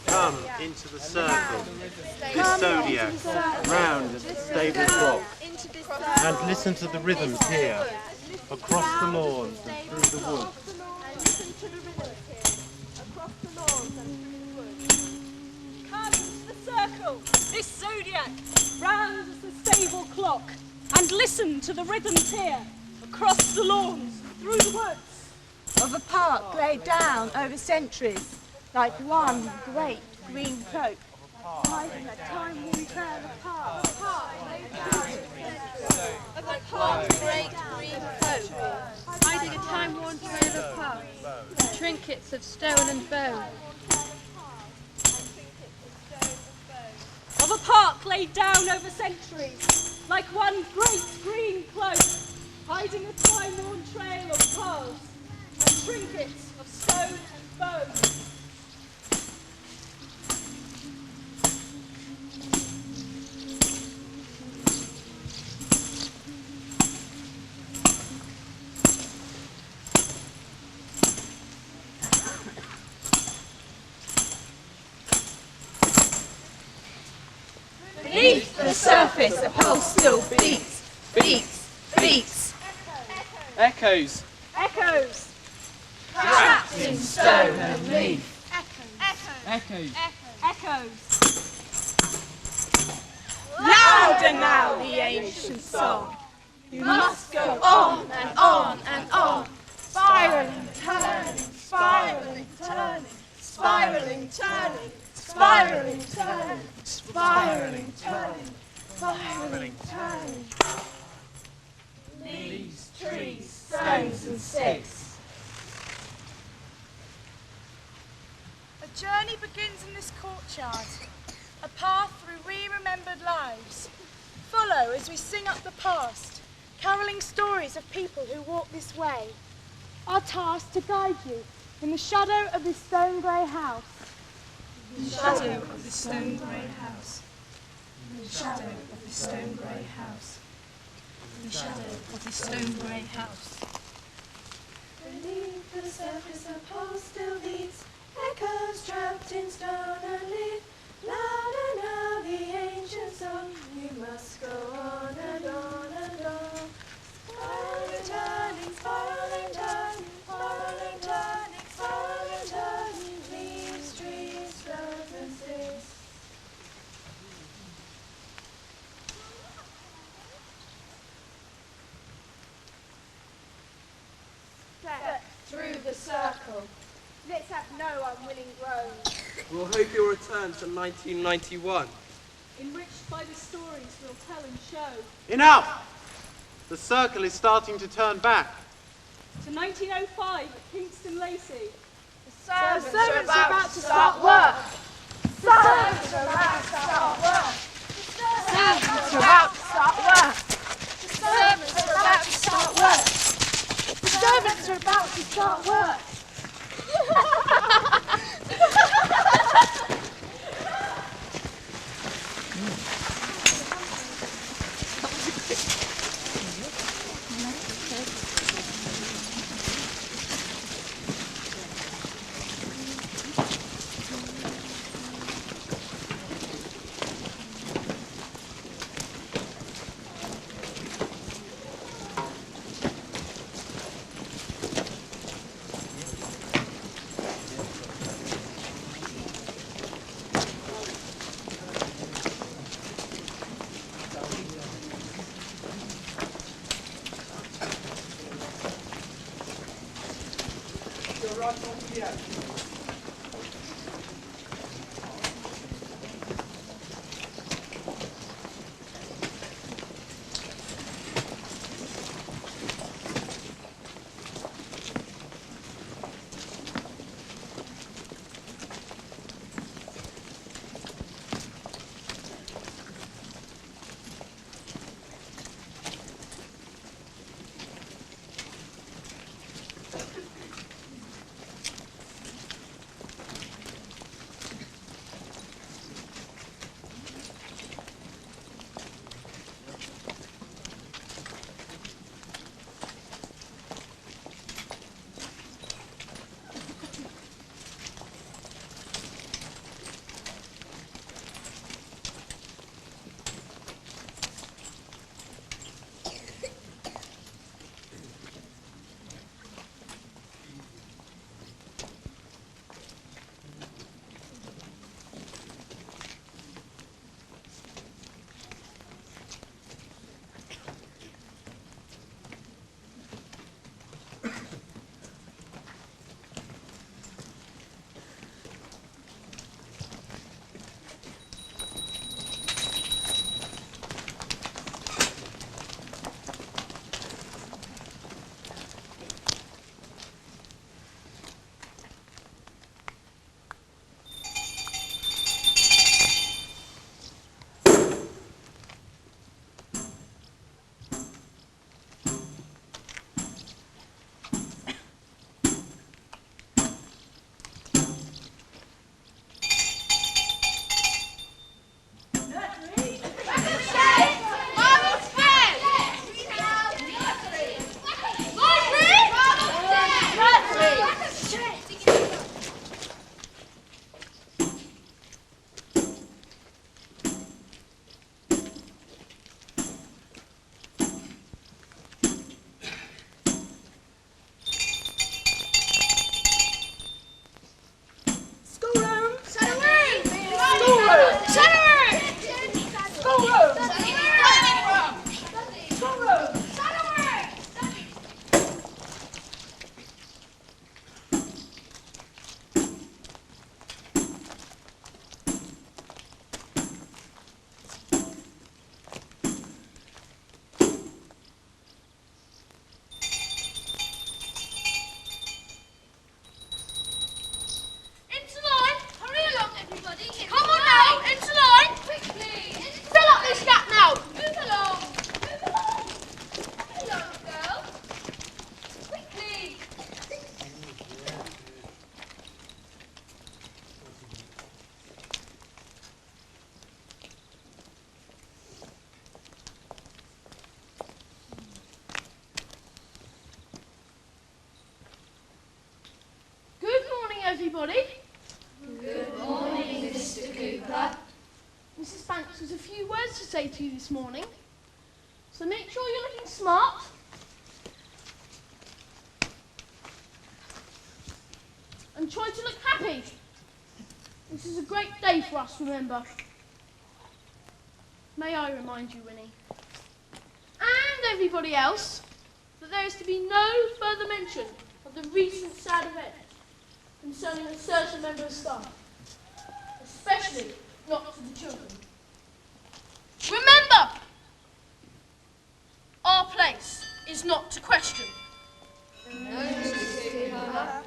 Come into the circle, this zodiac, round the stable clock, and listen to the rhythms here, across the lawns and through the woods. Come into the circle, this zodiac, round as the stable clock, and listen to the rhythms here, across the lawns and through the woods. Of a park laid down over centuries, like one great green cloak, hiding a time-worn trail of paths. Of a park great green cloak, hiding a time-worn trail of paths, trinkets of stone and bone. Of a park laid down over centuries, like one great green cloak, hiding a time-worn trail of paths and trinkets of stone and bone. Beneath the surface, a pulse still beats, beats, beats. Echoes. Echoes. Trapped in stone and leaf. Echoes. Echoes. Louder now the ancient song. You must go on and on and on. Spiraling, turning, spiraling, turning, spiraling, turning, spiraling, turning, spiraling, turning, spiraling, turning. Leaves, trees, stones and sticks. A journey begins in this courtyard, a path through re-remembered lives. Follow as we sing up the past, carolling stories of people who walk this way. Our task to guide you in the shadow of this stone grey house. The shadow of the stone grey house. The shadow of the stone grey house. The shadow of the stone grey house. Beneath the surface a pulse still beats, echoes trapped in stone and leaf. Louder now the ancient song, you must go on and on and on. Spiraling, turning, spiraling, turning, spiraling, turning, spiraling, turning, leaves, trees, stones and sticks. Step through the circle. Let's have no unwilling groans. We'll hope you'll return to 1991. Enriched by the stories we'll tell and show. Enough! The circle is starting to turn back. To 1905 at Kingston Lacey. The servants are about to start work. The servants are about to start work. The servants are about to start work. The servants are about to start work. The servants are about to start work. everybody. Good morning, Mr. Cooper. Mrs. Banks has a few words to say to you this morning, so make sure you're looking smart. And try to look happy. This is a great day for us, remember. May I remind you, Winnie, and everybody else, that there is to be no further mention of the recent sad event concerning a certain member of staff, especially not to the children. Remember, our place is not to question. No, Mr. Cooper.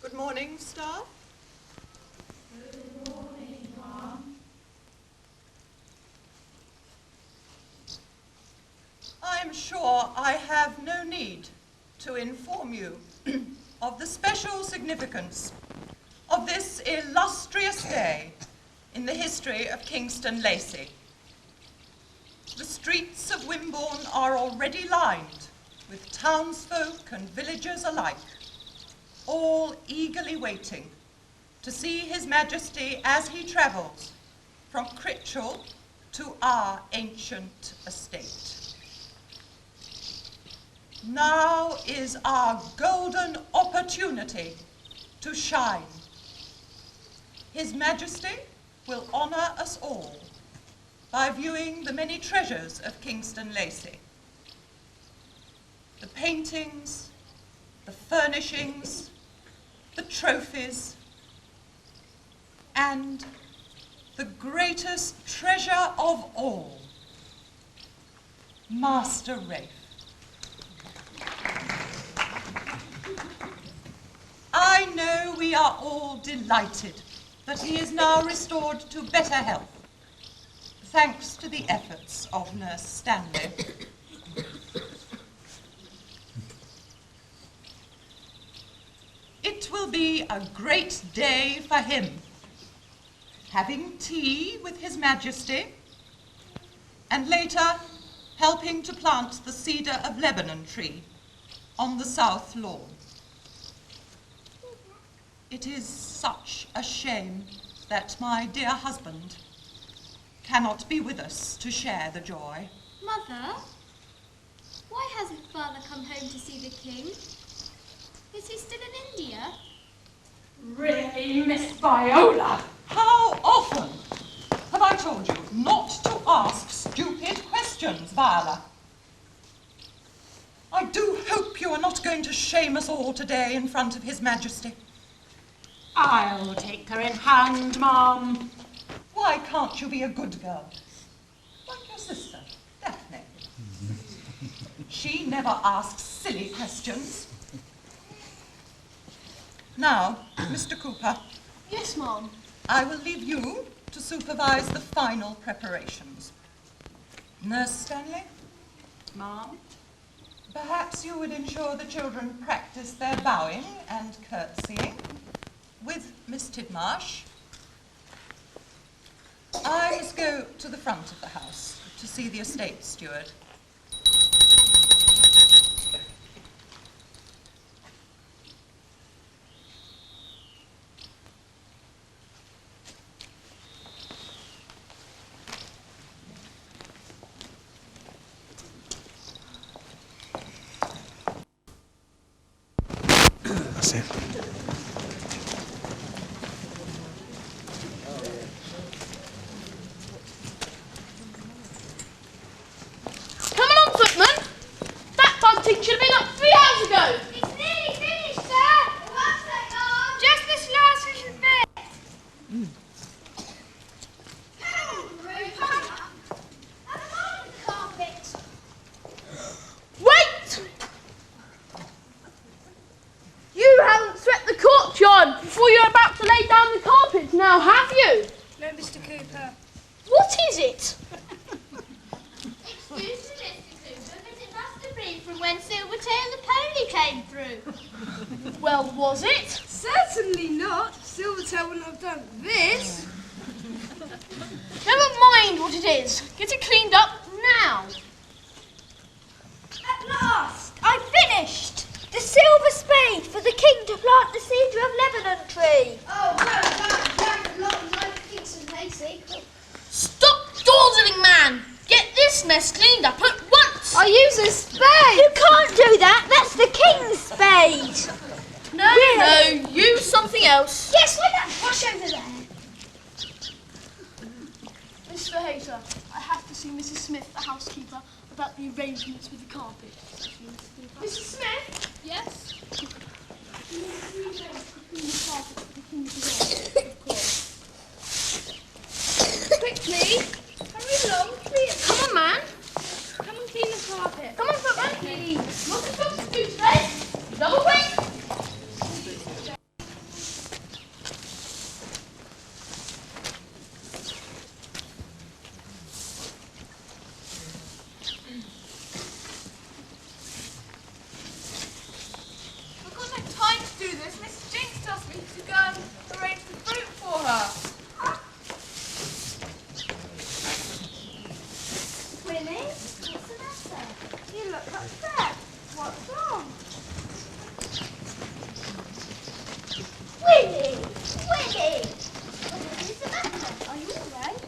Good morning, staff. Good morning, Ma'am. I'm sure I have no need to inform you of the special significance of this illustrious day in the history of Kingston Lacey. The streets of Wimborne are already lined with townsfolk and villagers alike, all eagerly waiting to see His Majesty as he travels from Critchell to our ancient estate. Now is our golden opportunity to shine. His Majesty will honour us all by viewing the many treasures of Kingston Lacey. The paintings, the furnishings, the trophies, and the greatest treasure of all, Master Rafe. I know we are all delighted that he is now restored to better health, thanks to the efforts of Nurse Stanley. It will be a great day for him, having tea with His Majesty, and later helping to plant the cedar of Lebanon tree on the south lawn. It is such a shame that my dear husband cannot be with us to share the joy. Mother, why hasn't Father come home to see the King? Is he still in India? Really, Miss Viola? How often have I told you not to ask stupid questions, Viola? I do hope you are not going to shame us all today in front of His Majesty. I'll take her in hand, Ma'am. Why can't you be a good girl? Like your sister, Daphne. She never asks silly questions. Now, Mr. Cooper. Yes, Ma'am. I will leave you to supervise the final preparations. Nurse Stanley? Ma'am? Perhaps you would ensure the children practice their bowing and curtsying with Miss Tidmarsh. I must go to the front of the house to see the estate steward. That's it. Come along, footman. That bunting should have been up 3 hours ago. It's nearly finished, sir. One second. Wait! You haven't swept the courtyard before you're about to lay down the carpet now, have you? No, Mr. Cooper. What is it? Excuse me, Mr. Cooper, but it must have been from when Silvertail the pony came through. Well, was it? Certainly not. Silvertail wouldn't have done this. Never mind what it is. Get it cleaned up now. At last, I finished! The silver spade for the king to plant the cedar of Lebanon tree. Oh, well done, Jack. Long life Kingston Lacey. Stop dawdling, man! Get this mess cleaned up at once! I use a spade! You can't do that! That's the king's spade! No, no, use something else. Yes, with that brush over there. Mr. Hayter, I have to see Mrs. Smith, the housekeeper, about the arrangements with the carpet. Mrs. Smith? Yes? Quickly! Hurry along, please. Come on, man. Come and clean the carpet. Come on, footman. Please. Lots of jobs to do today. Double quick. I've got no time to do this. Mrs. Jinx tells me to go and arrange the fruit for her. Winnie, what's the matter? You look upset. What's wrong? Winnie! Winnie! What is the matter? Are you all right?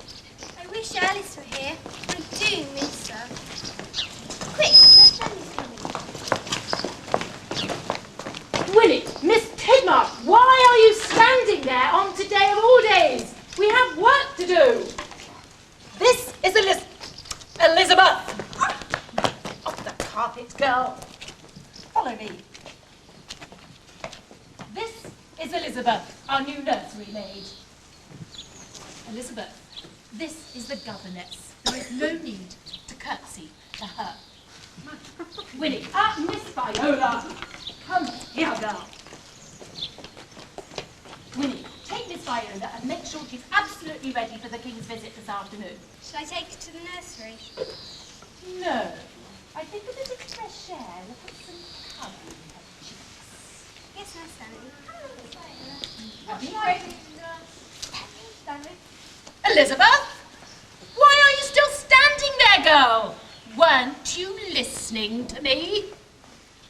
I wish Alice were here. I do miss her. Quick, let's Alice coming. Winnie, Miss Tidmark, why are you standing there on today of all days? We have work to do. This is Elizabeth! Off the carpet, girl. Follow me. This is Elizabeth, our new nursery maid. Elizabeth, this is the governess. There is no need to curtsy to her. Winnie, Miss Viola. Come here, girl. Winnie, take Miss Viola and make sure she's absolutely ready for the King's visit this afternoon. Shall I take her to the nursery? No. I think a bit of fresh air will put some colour in her cheeks. Yes, Miss Stanley. Stanley? Elizabeth? Why are you still standing there, girl? Weren't you listening to me?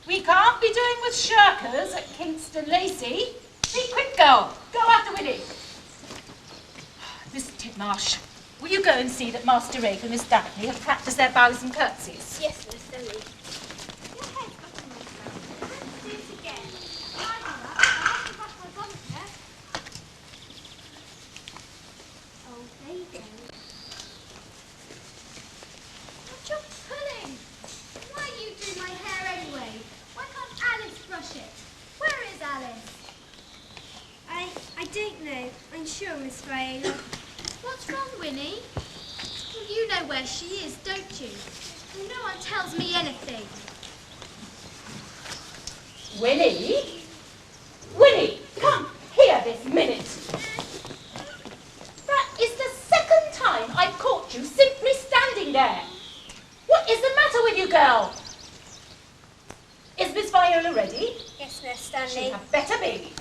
We can't be doing with shirkers at Kingston Lacey. Be quick, girl. Go after Winnie. Miss Tidmarsh, will you go and see that Master Rafe and Miss Daphne have practiced their bows and curtsies? Yes, Miss Stanley. Your head's got to myself. Let's do it again. Right, Mother. I have to brush my bonnet yet. Oh, there you go. What you're pulling? Why you do my hair anyway? Why can't Alice brush it? Where is Alice? I don't know. I'm sure, Miss Viola. What's wrong, Winnie? Well, you know where she is, don't you? And no one tells me anything. Winnie? Winnie, come here this minute. That is the second time I've caught you simply standing there. What is the matter with you, girl? Is Miss Viola ready? Yes, Miss Stanley. She had better be.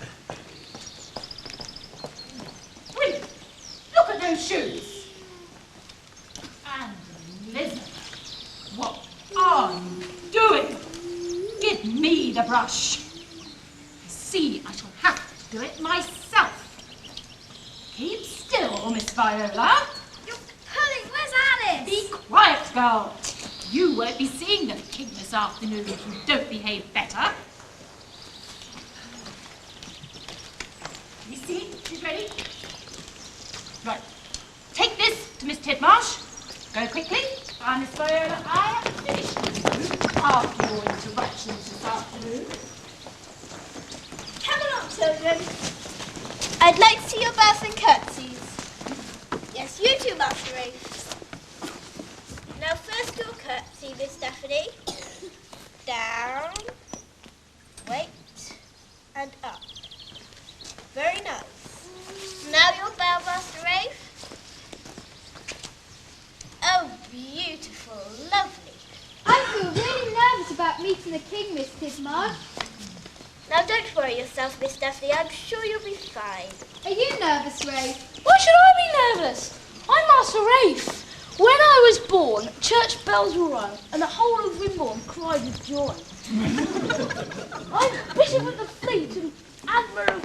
Winnie, look at those shoes. And Elizabeth, what are you doing? Give me the brush. See, I shall have to do it myself. Keep still, Miss Viola. You're pulling. Where's Alice? Be quiet, girl. You won't be seeing the king this afternoon if you don't behave better. You see, she's ready. Right. Take this to Miss Tidmarsh. Go quickly. And Miss Viola, I have finished with you after your interruptions this afternoon. Come along, children. I'd like to to your bows and curtsies. Yes, you too, Master Rafe. Now first your curtsy, Miss Daphne. Down, wait, and up. Very nice. Now your bow, Master Rafe. Oh, beautiful, lovely. I feel really nervous about meeting the king, Miss Tidmarsh. Now don't worry yourself, Miss Daphne. I'm sure you'll be fine. Are you nervous, Rafe? Why should I be nervous? I'm Master Rafe. When I was born, church bells were rung and the whole of Wimborne cried with joy. I'm Bishop of the Fleet and Admiral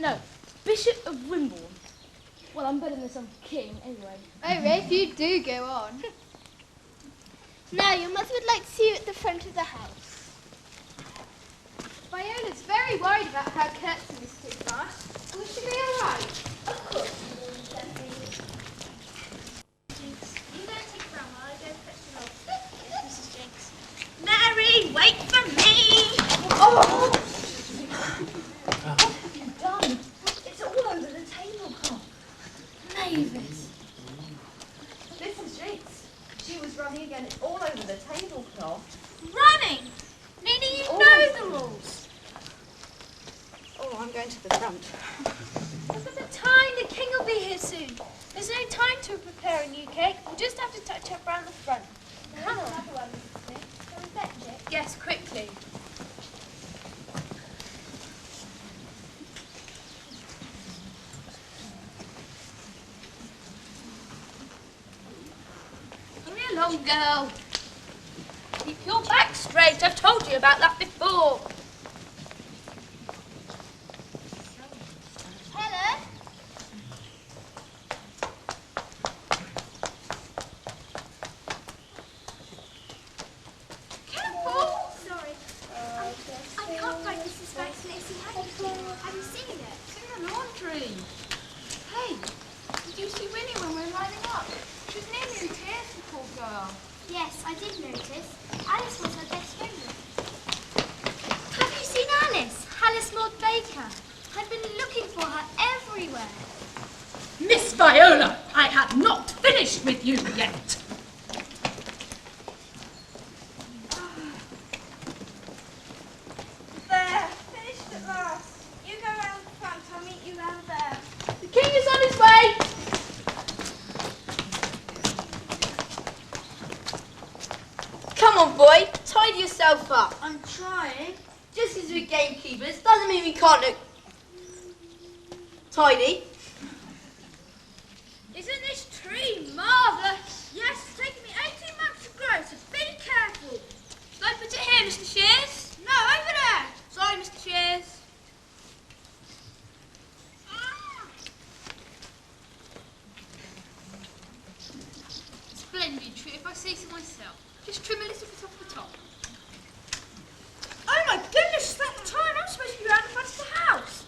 of Bishop of Wimborne. Well, I'm better than some king anyway. Oh, Rafe, you do go on. Now, your mother would like to see you at the front of the house. Viola's very worried about her curtsy, Miss Tidmarsh. Will she be all right? Of course, Miss Daphne. You go take a run while I go fetch the milk. Yes, Mrs. Jinx. Mary, wait for me! Oh! What have you done? It's all over the tablecloth. Mavis. Mrs. Jinx. She was running again. It's all over the tablecloth. Running! Nina, you know the rules. Oh, I'm going to the front. Look at the time, the king will be here soon. There's no time to prepare a new cake. We'll just have to touch up round the front. Come on. Can we fetch it? Yes, quickly. Hurry along, girl. Keep your back straight. I've told you about that before. Helen? Careful. Sorry. I can't find Mrs. Frank's lacy handkerchief. Have you seen it? It's in the laundry. Hey, did you see Winnie when we were lining up? She was nearly in tears, the poor girl. Yes, I did notice. Alice was her best friend. Have you seen Alice? Alice Lord Baker. I've been looking for her everywhere. Miss Viola, I have not finished with you yet. There, finished at last. You go round the front, I'll meet you round there. The king is on his way. Come on, boy, tidy yourself up. I'm trying. Just because we're gamekeepers doesn't mean we can't look tidy. Isn't this tree marvellous? Yes, it's taken me 18 months to grow, so be careful. Shall I put it here, Mr. Shears? No, over there. Sorry, Mr. Shears. Splendid tree, if I say so myself. Just trim a little bit off the top. Oh my goodness, it's that time. I'm supposed to be round the front of the house.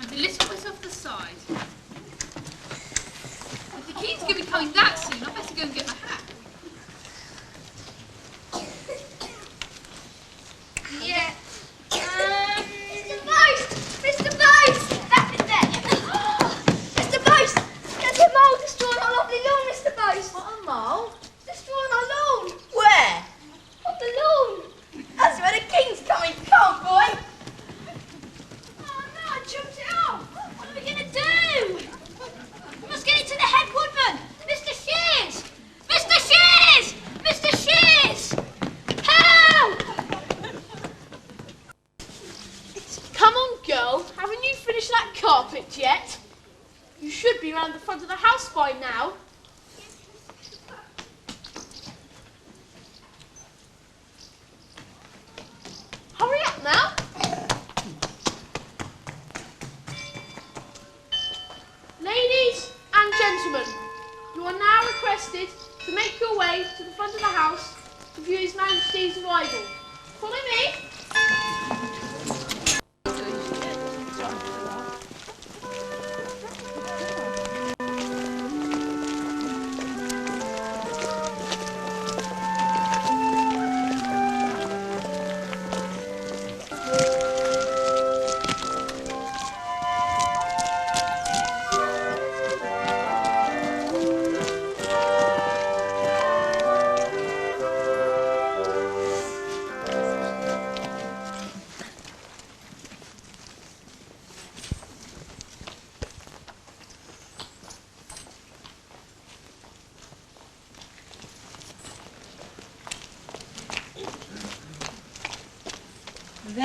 And a little bit off the side. If the king's going to be coming that soon, I'd better go and get my hat. Yeah. Mr. Boast! Mr. Boast! That's it there. Mr. Boast! There's a mole destroying our lovely lawn, Mr. Boast. What a mole? Destroying our lawn. Where? On the lawn. That's where the king's coming. Come on, boy. Oh no, I jumped it off. What are we going to do? We must get it to the head woodman. Mr. Shears! Mr. Shears! Mr. Shears! Help! Come on, girl. Haven't you finished that carpet yet? You should be round the front of the house by now. Hurry up now. Ladies and gentlemen, you are now requested to make your way to the front of the house to view His Majesty's arrival. Follow me.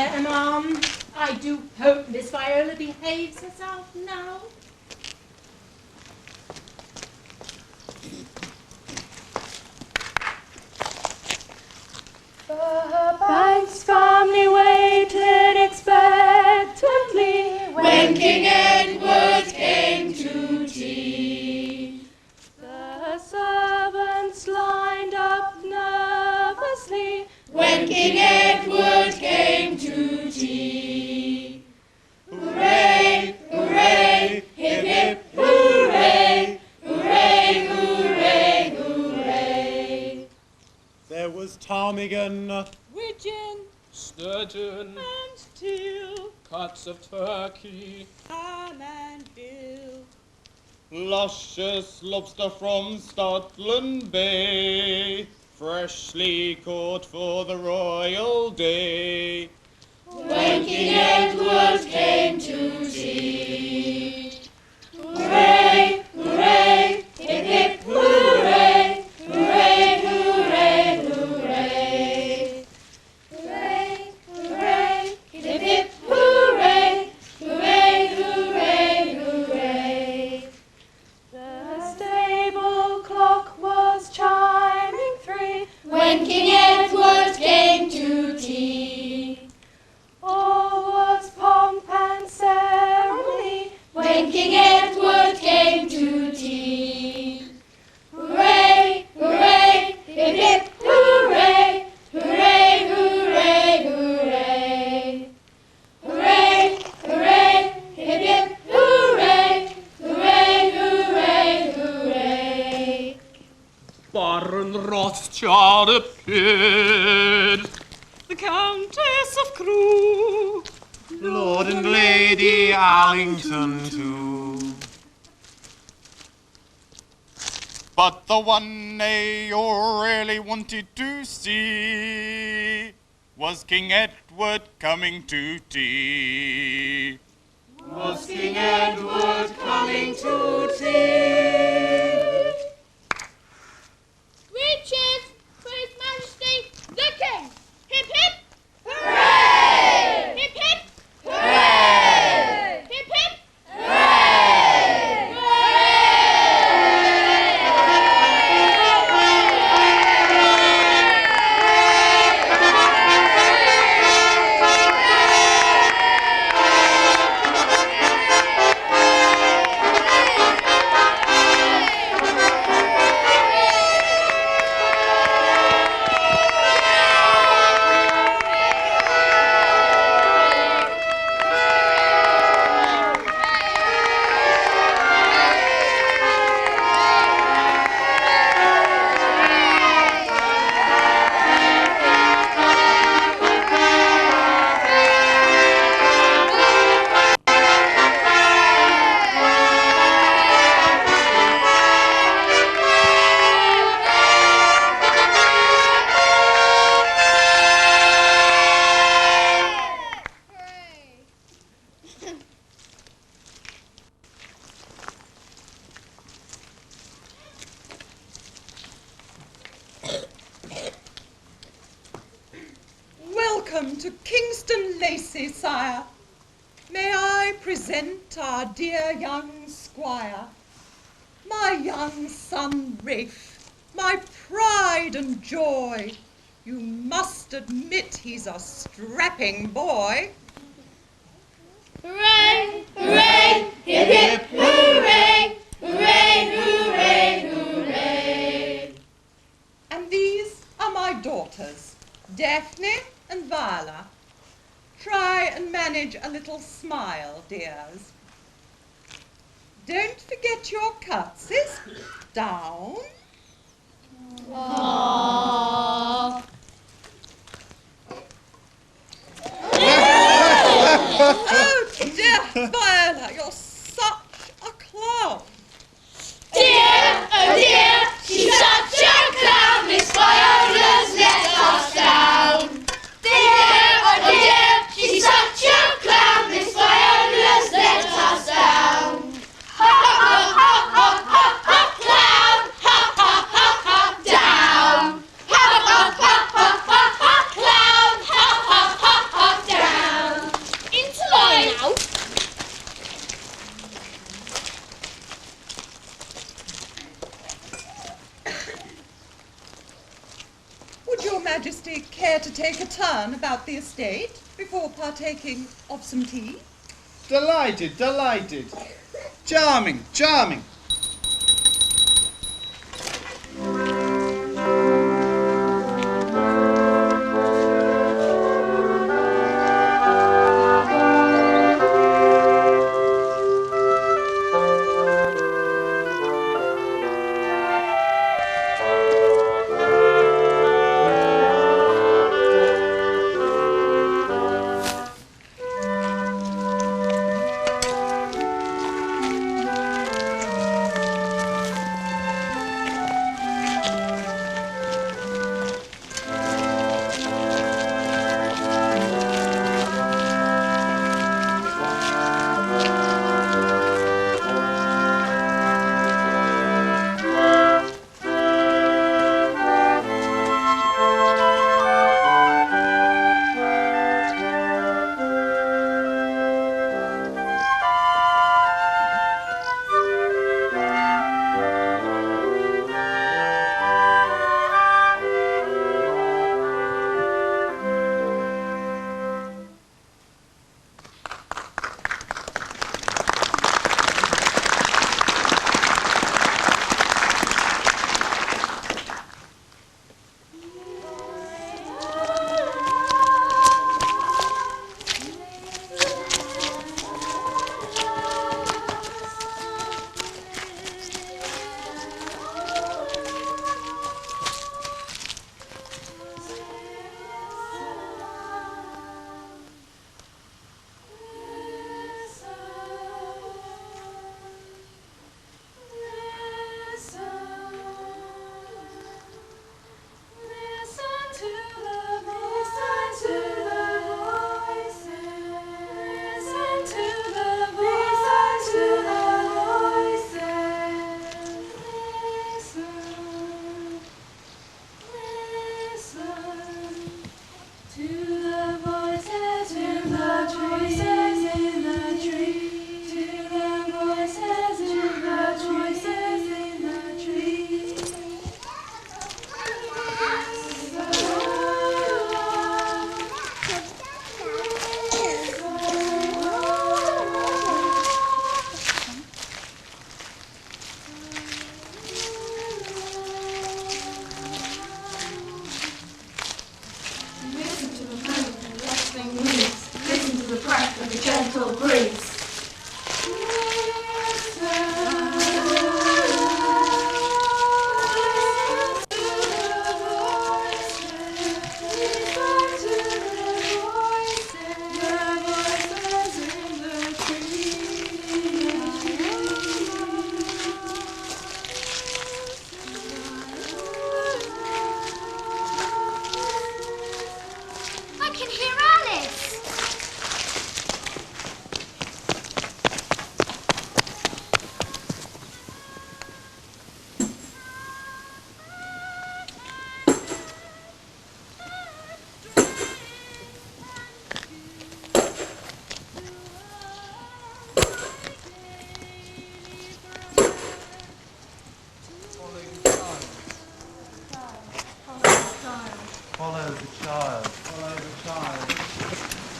them on. I do hope Miss Viola behaves herself now. Banks family waited expectantly when King Edward came to tea. The servants lined up nervously when King Edward came to tea. Hooray, hooray, hip hip, hooray, hooray, hooray, hooray. There was ptarmigan, Widgeon, sturgeon, and teal, cuts of turkey, ham and veal, luscious lobster from Scotland Bay, freshly caught for the royal day. When King Edward came to tea. Hooray, hooray, hip hip, hooray, hooray, hooray, hooray. Hooray, hooray, hip hip, hooray, hooray, hooray, hooray. The stable clock was chiming 3 when King Edward came to tea. All was pomp and ceremony when King Edward came to tea. Hooray, hooray, hip hip, hooray, hooray, hooray, hooray. Hooray, hooray, hip hip, hooray, hooray, hooray, hooray. Baron Rothschild appeared, the Countess of Crewe, Lord and Lady Allington too. but the one they all really wanted to see was King Edward coming to tea. Was King Edward coming to tea? Reaches for His Majesty the King. Hip hip. Hooray! Hip hip. Hooray! Hip hip. Hooray! Welcome to Kingston Lacey, sire. May I present our dear young squire, my young son Rafe, my pride and joy. You must admit he's a strapping boy. Hooray! Hooray! Hip hip! Hooray! Hooray! Hooray! Hooray! And these are my daughters, Daphne and Viola. Try and manage a little smile, dears. Don't forget your curtsies. Down. Aww. Oh dear, Viola, you're such a clown. Dear, oh dear, she's such a clown, Miss Viola's let us down. Dear, oh dear, she's such a clown, Miss Viola's let us down. Ha ha ha ha ha ha, clown, ha ha ha ha, down. Ha ha ha ha ha ha, clown, ha ha ha ha, down. Majesty care to take a turn about the estate before partaking of some tea? Delighted, delighted. Charming, charming.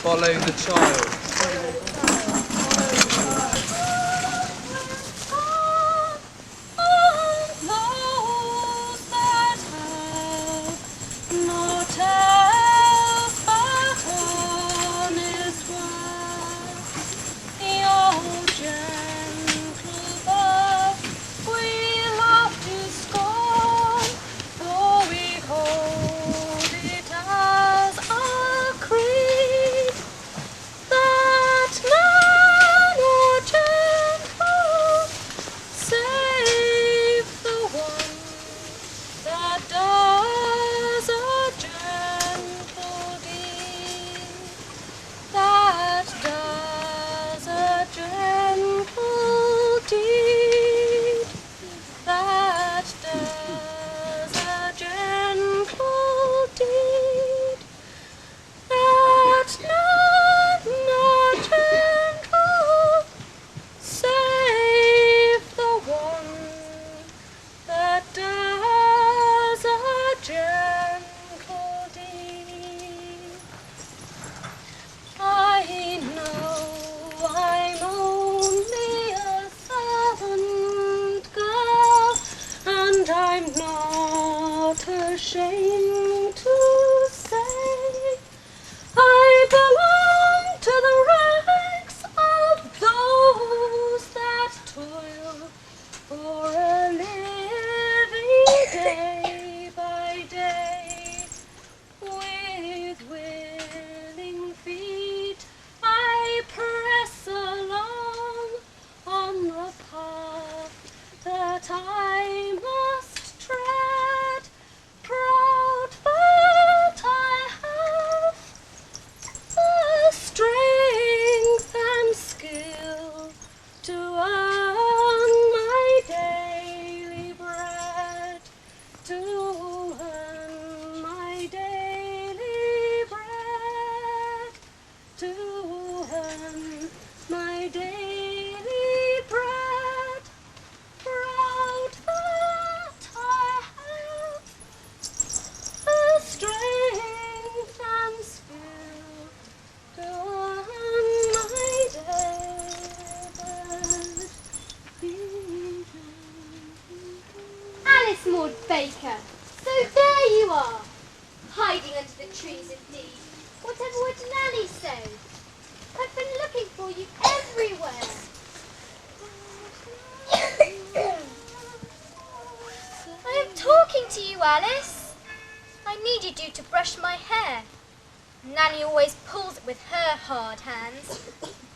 Follow the child. The I'm not ashamed to say I belong to the ranks of those that toil for a living day by day. With willing feet I press along on the path that I must tread, proud that I have the strength and skill to earn my daily bread, to earn my daily bread, to earn my daily bread, proud that I have the strength and skill to earn my daily bread. Alice Maud Baker, so there you are, hiding under the trees indeed. Whatever would Nanny say? I've been looking for you everywhere. I am talking to you, Alice. I needed you to brush my hair. Nanny always pulls it with her hard hands,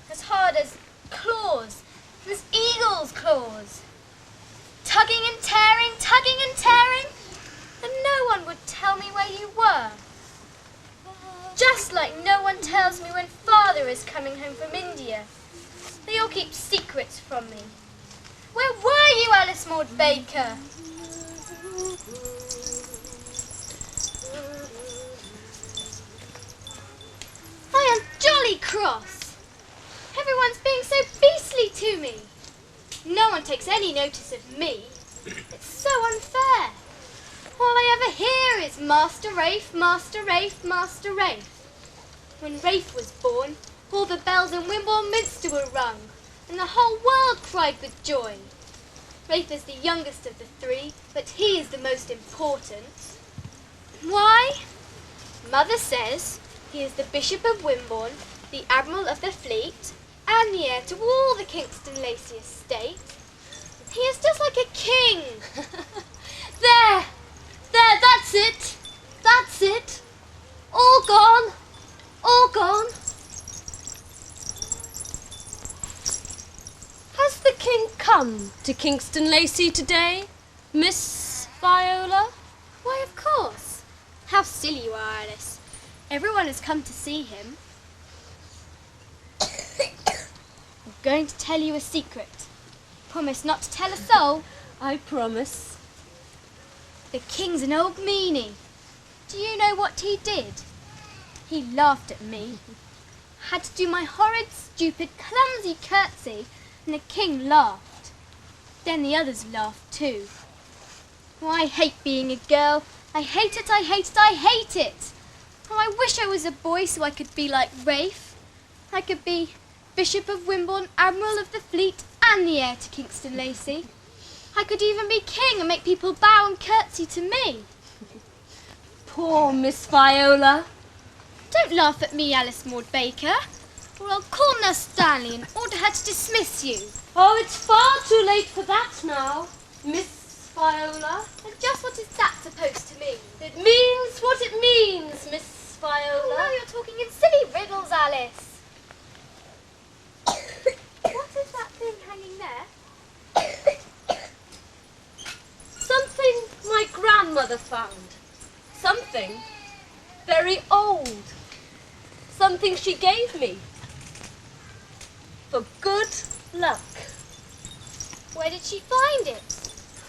as hard as claws, as eagle's claws. Tugging and tearing, and no one would tell me where you were. Just like no one tells me when Father is coming home from India. They all keep secrets from me. Where were you, Alice Maud Baker? I am jolly cross. Everyone's being so beastly to me. No one takes any notice of me. It's so unfair. All I ever hear is Master Rafe, Master Rafe, Master Rafe. When Rafe was born, all the bells in Wimborne Minster were rung, and the whole world cried with joy. Rafe is the youngest of the three, but he is the most important. Why? Mother says he is the Bishop of Wimborne, the Admiral of the Fleet, and the heir to all the Kingston Lacey estate. He is just like a king. There, that's it. That's it. All gone. All gone. Has the king come to Kingston Lacey today, Miss Viola? Why, of course. How silly you are, Alice. Everyone has come to see him. I'm going to tell you a secret. Promise not to tell a soul. I promise. The king's an old meanie. Do you know what he did? He laughed at me. Had to do my horrid, stupid, clumsy curtsy, and the king laughed. Then the others laughed too. Oh, I hate being a girl. I hate it, I hate it, I hate it. Oh, I wish I was a boy so I could be like Rafe. I could be Bishop of Wimborne, Admiral of the Fleet, and the heir to Kingston Lacey. I could even be king and make people bow and curtsy to me. Poor Miss Viola. Don't laugh at me, Alice Maud Baker, or I'll call Nurse Stanley and order her to dismiss you. Oh, it's far too late for that now, Miss Viola. And just what is that supposed to mean? It means what it means, Miss Viola. Oh, now you're talking in silly riddles, Alice. What is that thing hanging there? Something my grandmother found. Something very old. Something she gave me. For good luck. Where did she find it?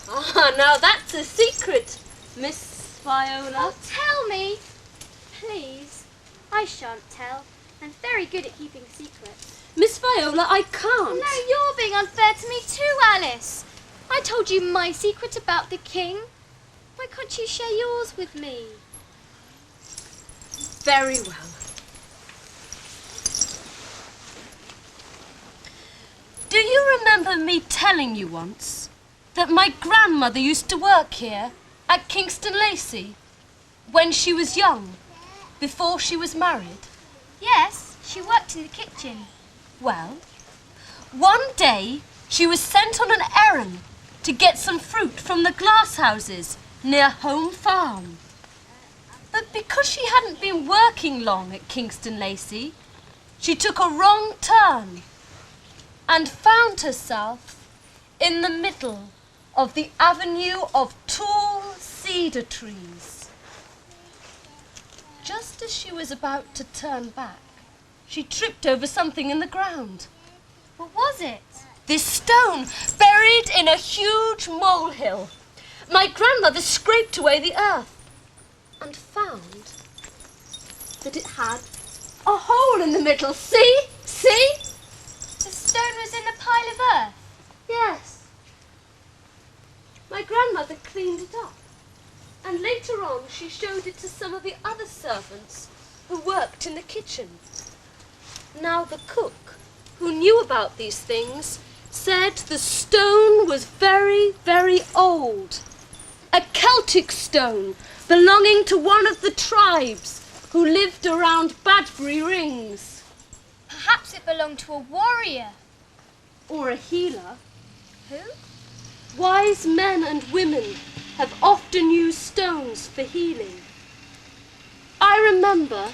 Ah, now that's a secret, Miss Viola. Oh, tell me. Please. I shan't tell. I'm very good at keeping secrets. Miss Viola, I can't. No, you're being unfair to me too, Alice. I told you my secret about the king. Why can't you share yours with me? Very well. Do you remember me telling you once that my grandmother used to work here at Kingston Lacey when she was young, before she was married? Yes, she worked in the kitchen. Well, one day she was sent on an errand to get some fruit from the glass houses near Home Farm. But because she hadn't been working long at Kingston Lacey, she took a wrong turn and found herself in the middle of the avenue of tall cedar trees. Just as she was about to turn back, she tripped over something in the ground. What was it? This stone, buried in a huge molehill. My grandmother scraped away the earth and found that it had a hole in the middle. See? See? The stone was in a pile of earth? Yes. My grandmother cleaned it up, and later on she showed it to some of the other servants who worked in the kitchen. Now the cook, who knew about these things, said the stone was very, very old. A Celtic stone belonging to one of the tribes who lived around Badbury Rings. Perhaps it belonged to a warrior. Or a healer. Who? Wise men and women have often used stones for healing. I remember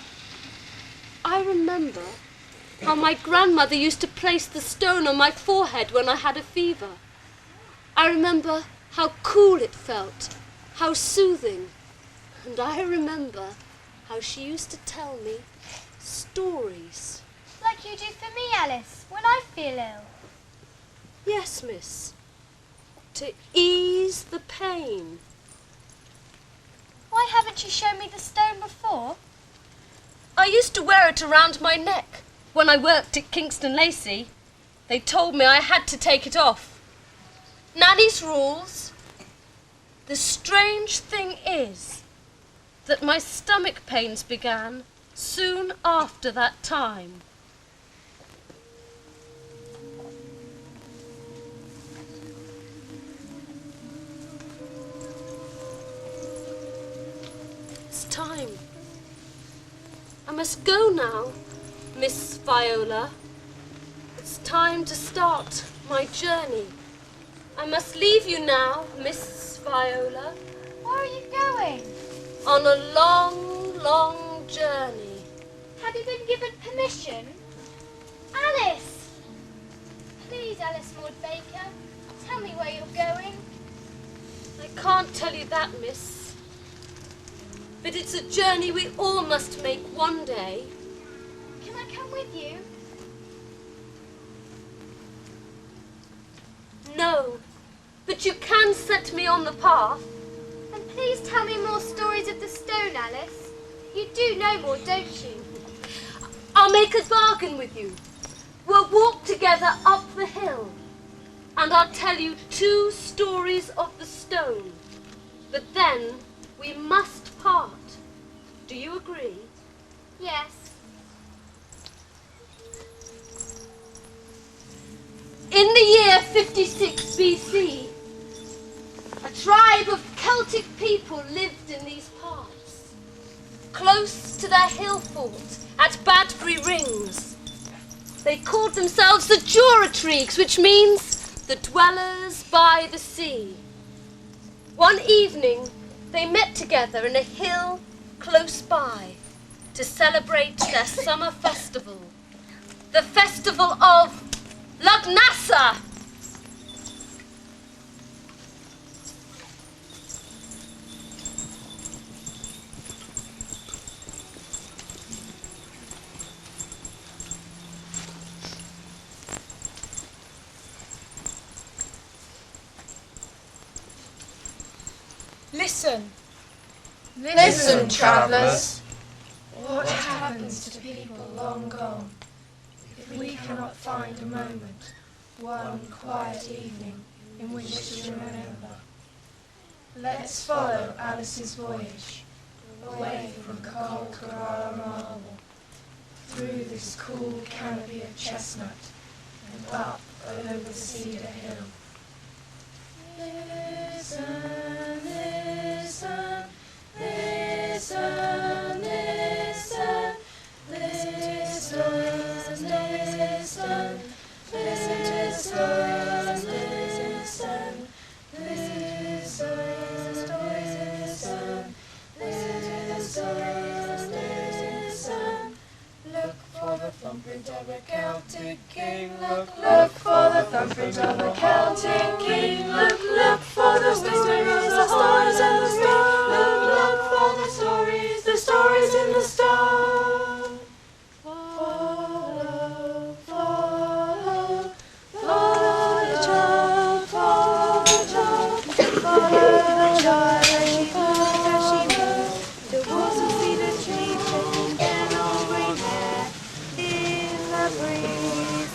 how my grandmother used to place the stone on my forehead when I had a fever. I remember how cool it felt, how soothing. And I remember how she used to tell me stories. Like you do for me, Alice, when I feel ill. Yes, miss. To ease the pain. Why haven't you shown me the stone before? I used to wear it around my neck when I worked at Kingston Lacey. They told me I had to take it off. Nanny's rules. The strange thing is that my stomach pains began soon after that time. It's time. I must go now, Miss Viola. It's time to start my journey. I must leave you now, Miss Viola. Where are you going? On a long, long journey. Have you been given permission? Alice! Please, Alice Maud Baker, tell me where you're going. I can't tell you that, miss. But it's a journey we all must make one day. Can I come with you? No, but you can set me on the path. And please tell me more stories of the stone, Alice. You do know more, don't you? I'll make a bargain with you. We'll walk together up the hill, and I'll tell you 2 stories of the stone. But then we must part. Do you agree? Yes. In the year 56 BC, a tribe of Celtic people lived in these parts, close to their hill fort at Badbury Rings. They called themselves the Juratrigs, which means the dwellers by the sea. One evening, they met together in a hill close by to celebrate their summer festival, the festival of Lugnasa. Listen. Listen, travellers. What happens to people long gone if we cannot find a moment, one quiet evening in which to remember? Let's follow Alice's voyage, away from cold Carrara marble, through this cool canopy of chestnut, and up over the cedar hill. thumbprint of a Celtic king. Look, look for the thumbprint of a Celtic king. Look, look for the stories, the stars and the stars. Look, look for the stories in the stars. Follow, follow, follow the child, follow the child, follow the child as she moves. The wolves will see the trees shaking their long green hair in the breeze.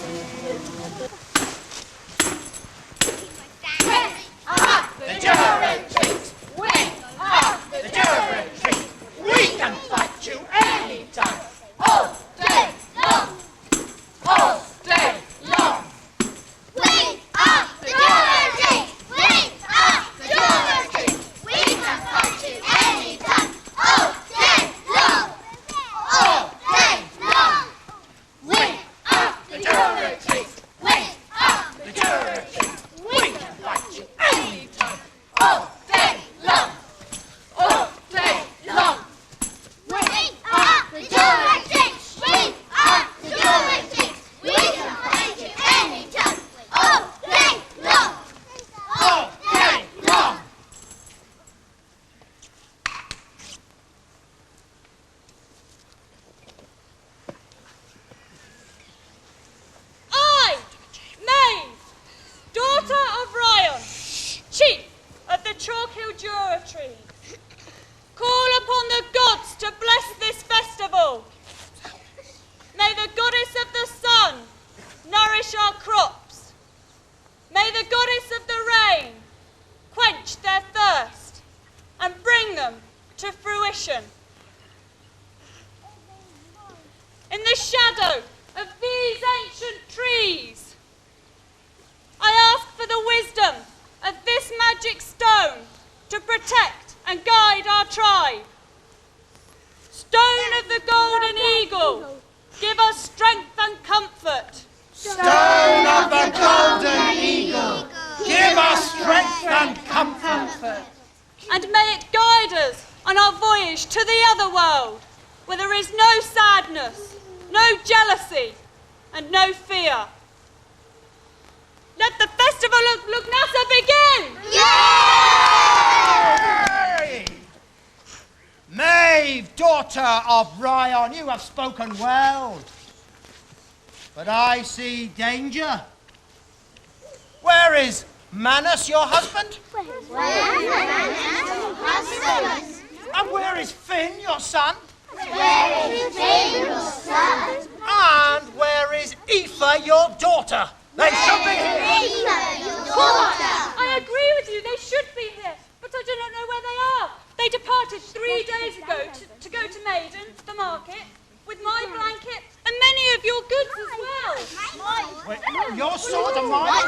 The Durham trees! We are the Durham trees! We can fight you anytime! All day long! All day long! We are the Durham trees! We are the Durham trees! We can fight you anytime! All day long! All day long! We are the Durham trees! We are the Durham trees! We can fight you anytime! All day long! All day long! We are the Durham trees! We are the Durham trees! We can fight you anytime! All day long! All day long! I, Maeve, daughter of Ryan, chief of the Chalk Hill Juratry, call upon the gods to bless this festival. May the goddess of the sun nourish our crops. May the goddess of the rain quench their thirst and bring them to fruition. In the shadow of these ancient trees, I ask for the wisdom of this magic stone to protect and guide our tribe. Stone of the golden eagle, give us strength and comfort. Stone of the golden eagle, give us strength and comfort. And may it guide us on our voyage to the other world, where there is no sadness, no jealousy, and no fear. Let the festival of Lugnasa begin! Maeve, daughter of Ryan, you have spoken well. But I see danger. Where is Manus, your husband? And where is Finn, your son? And where is Aoife, your daughter? They should be here. I agree with you, they should be here, but I do not know where they are. They departed 3 days ago to go to Maiden, the market, with my blanket and many of your goods as well. Wait, your sword and mine?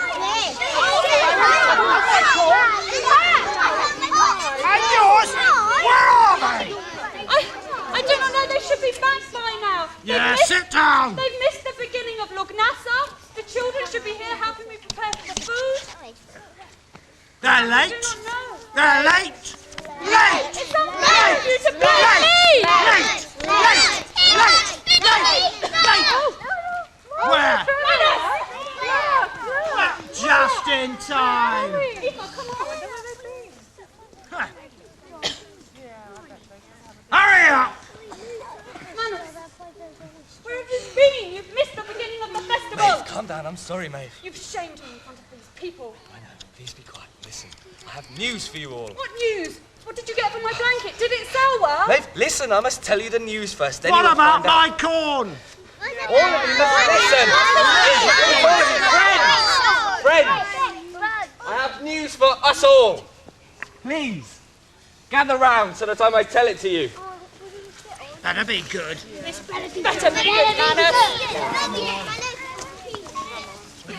And yours? Where are they? I do not know, they should be back by now. Sit down. They've missed the beginning of Lugnasa. The children should be here helping me prepare for the food. They're late. I do not know. They're late. Late. It's unfair of you to blame me. Late. Where? Just in time. Hurry up. Manus, where have you been? You've missed the beginning of the festival. Maeve, calm down. I'm sorry, Maeve. You've shamed me in front of these people. I know. Please be quiet. Listen, I have news for you all. What news? What did you get from my blanket? Did it sell well? Maeve, listen. I must tell you the news first. Then What you'll about find my corn? All of you must listen. All of you, friends. I have news for us all. Please, gather round so that I may tell it to you. Better be good. This better be good, Manus.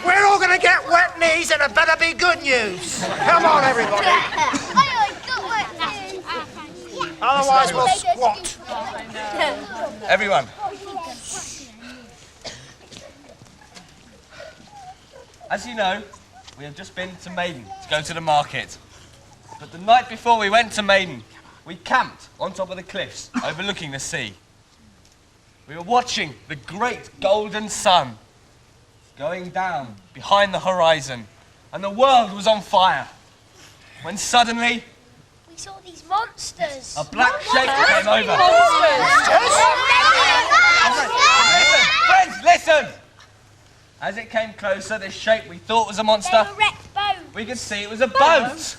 We're all going to get wet knees and it better be good news. Come on, everybody. Otherwise we'll squat. Everyone. As you know, we have just been to Maiden to go to the market. But the night before we went to Maiden, we camped on top of the cliffs overlooking the sea. We were watching the great golden sun going down behind the horizon, and the world was on fire. When suddenly, We saw these monsters. a black shape came over. Friends, listen! As it came closer, this shape we thought was a monster, They were wrecked boats. we could see it was a boat.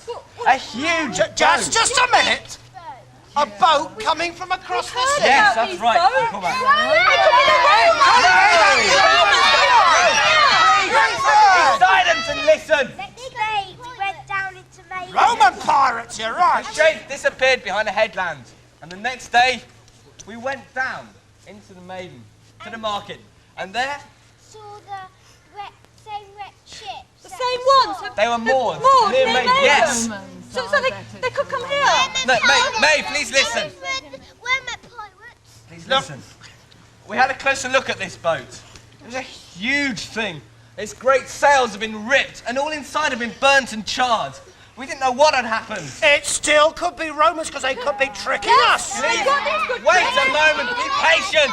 A huge boat. Just a minute. A boat coming from across the sea. Yes, that's right. Come back. Be silent and listen. Next day, we went down into Maine. Roman pirates, you're right. The shape disappeared behind a headland. And the next day, we went down into the Maiden, to the market. And there, Saw the same wrecked ships. The same ones? they were moored. Moored Near near Maiden. Maiden. Yes. So they could come here? No, May, please listen. We're met pirates. Please listen. We had a closer look at this boat. It was a huge thing. Its great sails have been ripped, and all inside have been burnt and charred. We didn't know what had happened. It still could be Romans because they could be tricking us. Please, wait a moment. Be patient.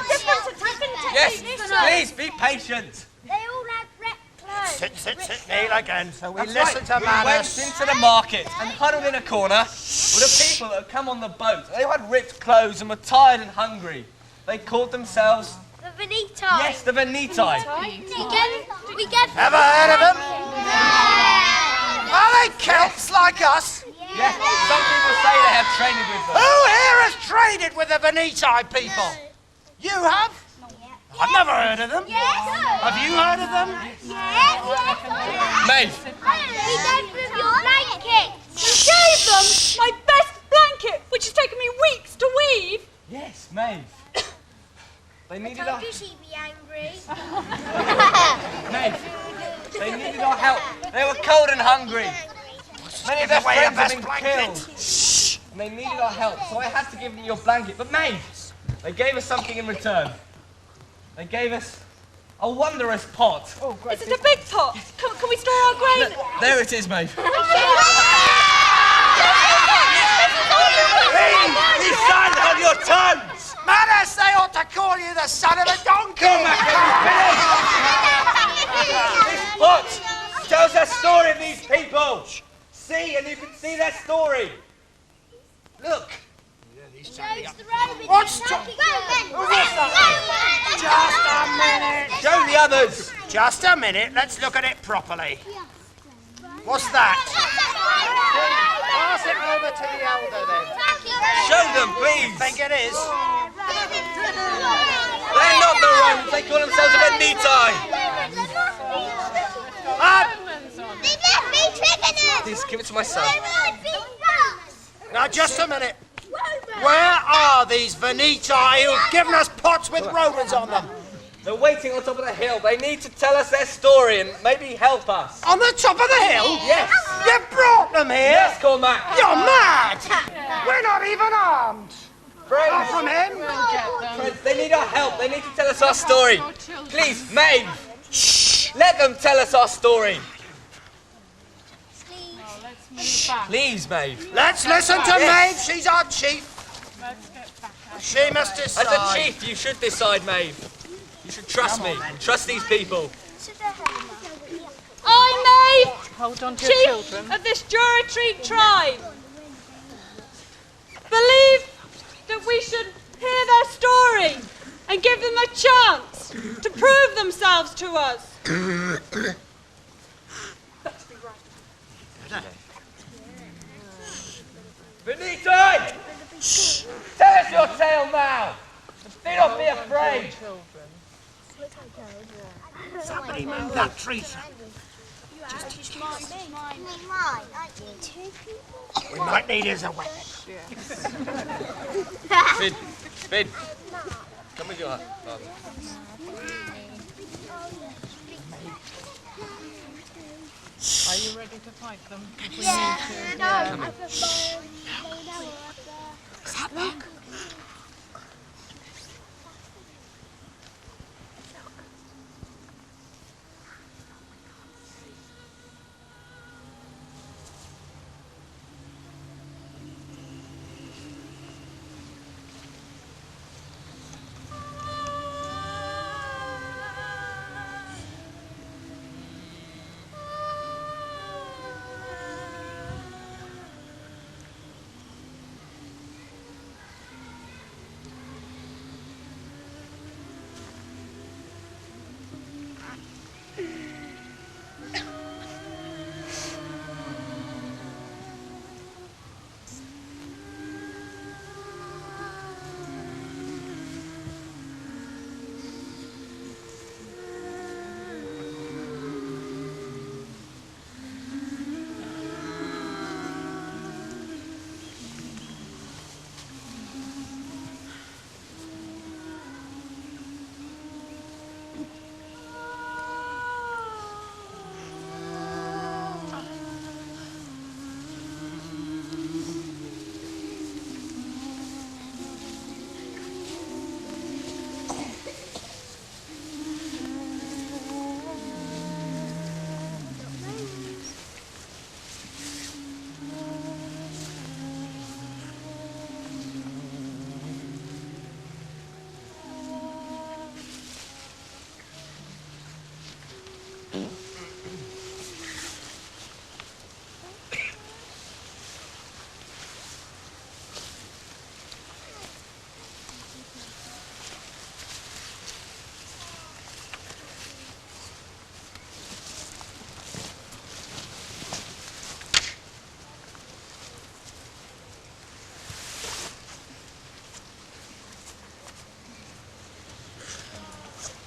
Yes, please, be patient. They all had wrecked clothes. Sit, kneel again. So we That's listen right. to We went Manus. into the market and huddled in a corner were the people that had come on the boat. They had ripped clothes and were tired and hungry. They called themselves... The Veneti. Yes, the Veneti. We get Ever heard of them? Are they Celts like us? Yes, some people say they have traded with them. Who here has traded with the Veneti people? You have? I've never heard of them. Have you heard of them? Maeve, We gave them your blanket. You gave them my best blanket, which has taken me weeks to weave. yes, Maeve. They needed our... Told you she'd be angry. Maeve, they needed our help. They were cold and hungry. Many of their friends had been killed. And they needed our help, so I had to give them your blanket. But Maeve, they gave us something in return. They gave us a wondrous pot. Is it a big pot? Can we store our grain? There it is, Maeve. Be silent on your tongues! Manus, they ought to call you the son of a donkey! This pot tells the story of these people. See, and you can see their story. Look. What's Just a minute. Show the others. Just a minute. Let's look at it properly. What's that? Pass it over to the elder then. Show them, please. Think it is? They're not the Romans. They call themselves a Veneti. Please give it to my son. Now, just a minute. Where are these Veneti who've given us pots with Romans on them? They're waiting on top of the hill. They need to tell us their story and maybe help us. On the top of the hill? Yes. You brought them here? Yes, Cormac. You're mad! We're not even armed. Friends. Not from him. Friends, they need our help. They need to tell us our story. Please, Maeve. Shh. Let them tell us our story. Please, Maeve. Let's listen to Maeve. She's our chief. She must decide. As a chief, you should decide, Maeve. You should trust me. Trust these people. I'm Maeve, Hold on to your chief children. of this Duratreat tribe. Believe that we should hear their story and give them a chance to prove themselves to us. Veneti! Tell us your tale now. Do not be afraid. Somebody move that tree. We might need it as a weapon. Finn. Come with your father. Are you ready to fight them? We Yeah. need to. No. Look.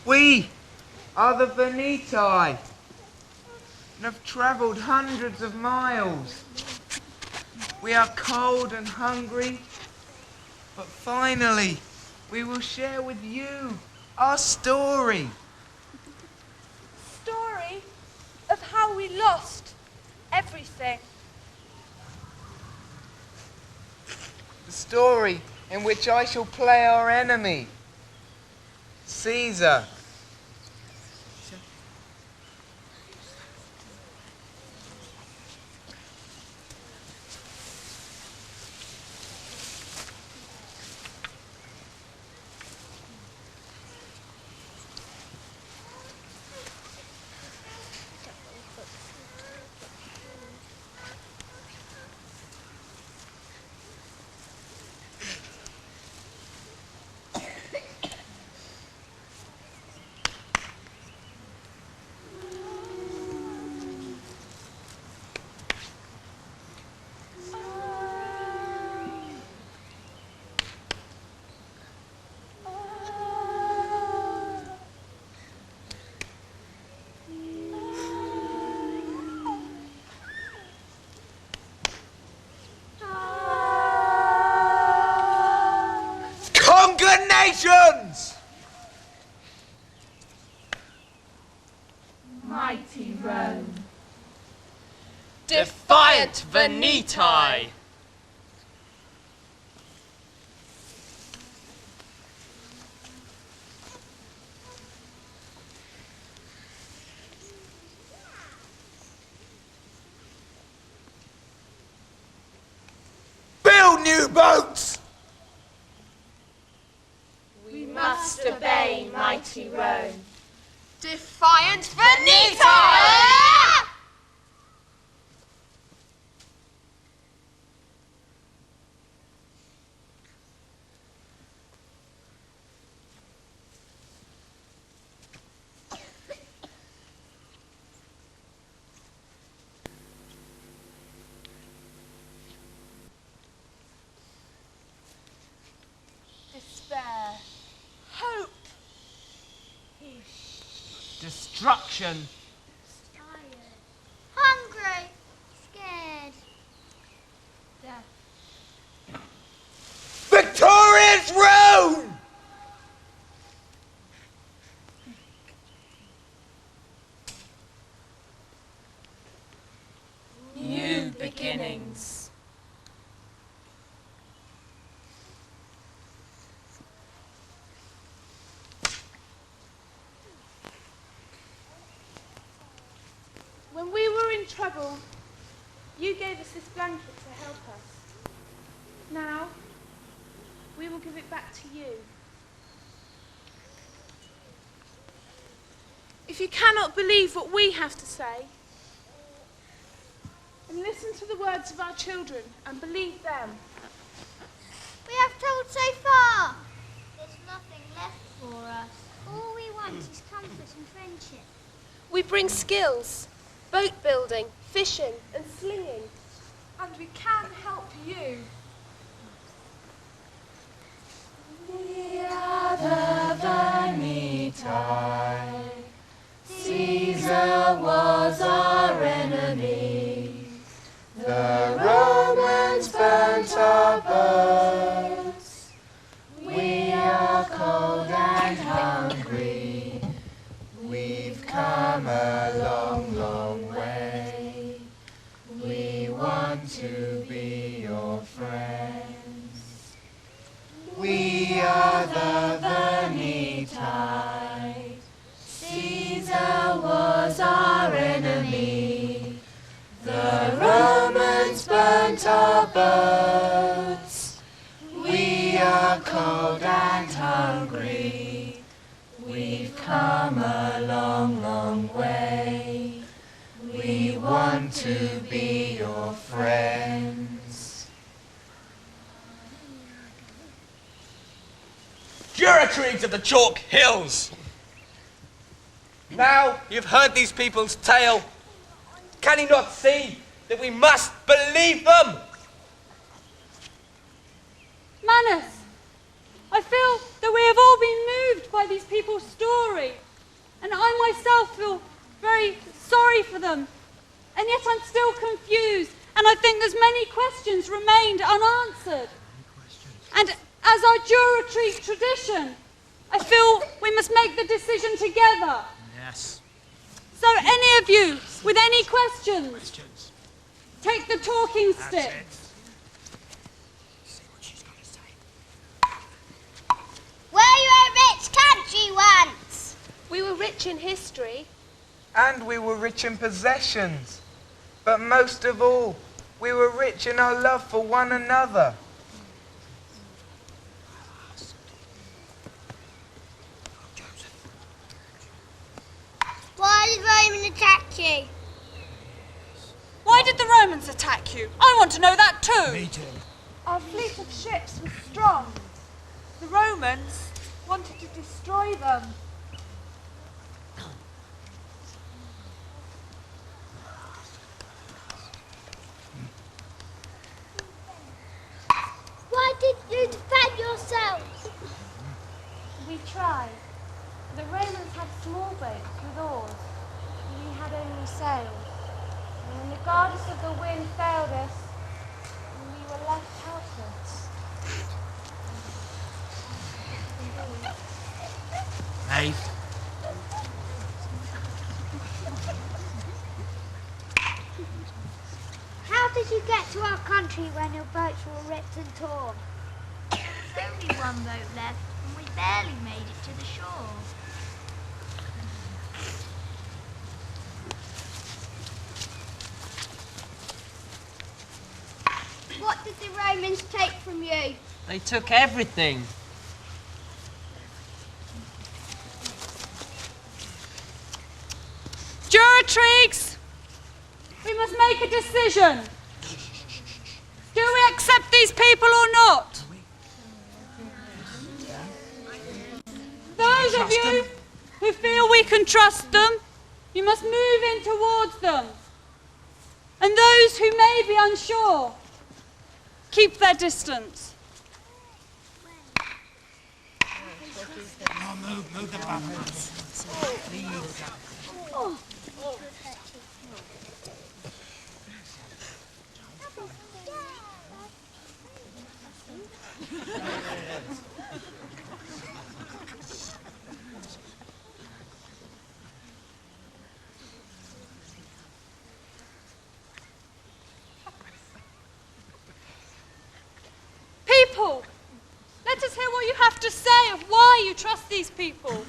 We are the Veneti and have travelled hundreds of miles. We are cold and hungry, but finally we will share with you our story. Story of how we lost everything. The story in which I shall play our enemy, Caesar. Conquer nations! Mighty Rome. Defiant Veneti! Build new boats! We must obey mighty Rome. Defiant Veneti! Despair. Hope. Destruction. Tired. Hungry. Scared. Death. Victorious Rome! New beginnings. When we were in trouble, you gave us this blanket to help us. Now, we will give it back to you. If you cannot believe what we have to say, then listen to the words of our children and believe them. We have travelled so far. There's nothing left for us. All we want is comfort and friendship. We bring skills, boat building, fishing and slinging. And we can help you. We are the Veneti. Caesar was our enemy. The Romans burnt our boats. We are cold and hungry. We've come a long, long way. We want to be your friends. We are the Veneti. Caesar was our enemy. The Romans burnt our boats. We are cold and hungry. We've come a long, long way. We want to be your friends. Juratrigs of the Chalk Hills! Now you've heard these people's tale, can you not see that we must believe them? Manus, I feel that we have all been moved by these people's story, and I myself feel very sorry for them, and yet I'm still confused, and I think there's many questions remained unanswered. And as our Jura tradition, I feel we must make the decision together. Yes. So any of you with any questions, take the talking stick. Were you a rich country once? We were rich in history. And we were rich in possessions. But most of all, we were rich in our love for one another. Why did Roman attack you? Why did the Romans attack you? I want to know that too. Me too. Our fleet of ships was strong. The Romans wanted to destroy them. Why did you defend yourselves? We tried. The Romans had small boats with oars, and we had only sails. And when the goddess of the wind failed us, we were left helpless. Maeve. How did you get to our country when your boats were ripped and torn? There's only one boat left, and we barely made it to the shore. What did the Romans take from you? They took everything. Juratrix, we must make a decision. Do we accept these people or not? Those of you who feel we can trust them, you must move in towards them. And those who may be unsure, keep their distance. Oh, move the buttons. Please. Oh. People, let us hear what you have to say of why you trust these people.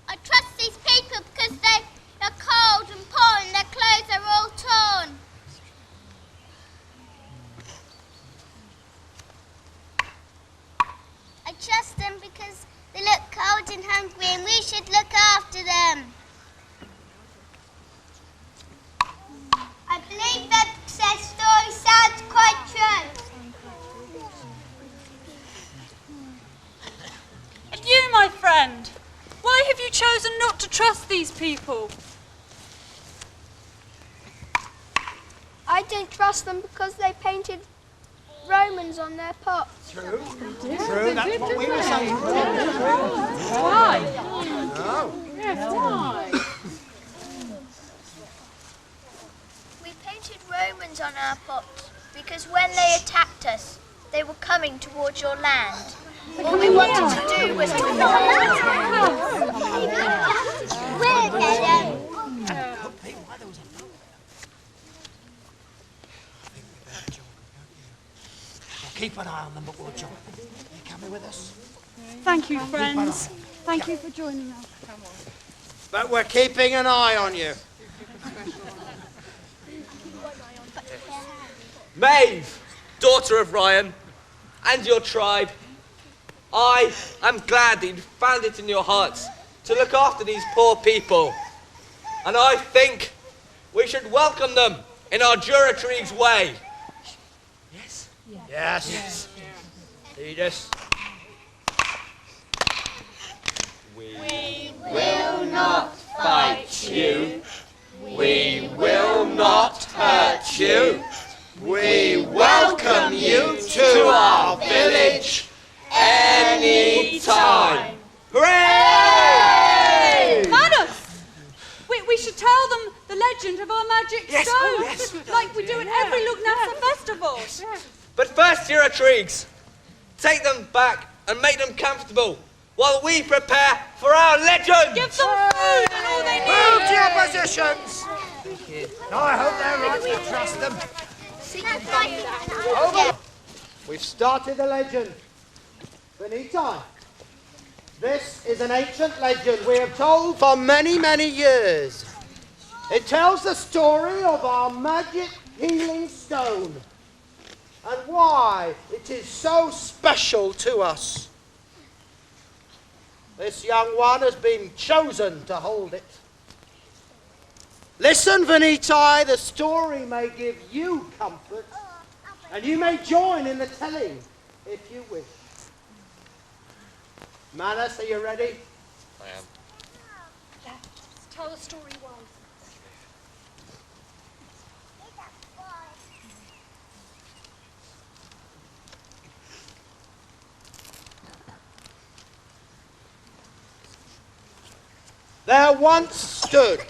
I trust these people because they are cold and poor and their clothes are all torn. I trust them because they look cold and hungry and we should look after them. I believe that their story sounds quite true. And you, my friend, why have you chosen not to trust these people? I don't trust them because they painted Romans on their pots. True, that's what we were saying. Why? No. Yes, why? We painted Romans on our pots because when they attacked us, they were coming towards your land. All we wanted to do was to Keep an eye on them, but we'll join them. You coming with us? Thank you, friends. Thank you for joining us. But we're keeping an eye on you. Maeve, daughter of Ryan, and your tribe, I am glad that you found it in your hearts to look after these poor people. And I think we should welcome them in our Juratrigue's way. Yes. Lead us. We will not fight you. We will not hurt you. we should tell them the legend of our magic Yes, stone, yes. like we do at every Lugnasa festival. But first, Eurotrigs, take them back and make them comfortable while we prepare for our legend. Give them food and all they need. Move to your positions. No, I hope they're right. I trust them. Over. We've started the legend. Benita, this is an ancient legend we have told for many, many years. It tells the story of our magic healing stone and why it is so special to us. This young one has been chosen to hold it. Listen, Veneti, the story may give you comfort, and you may join in the telling if you wish. Manus, are you ready? I am. Tell the story wise. There once stood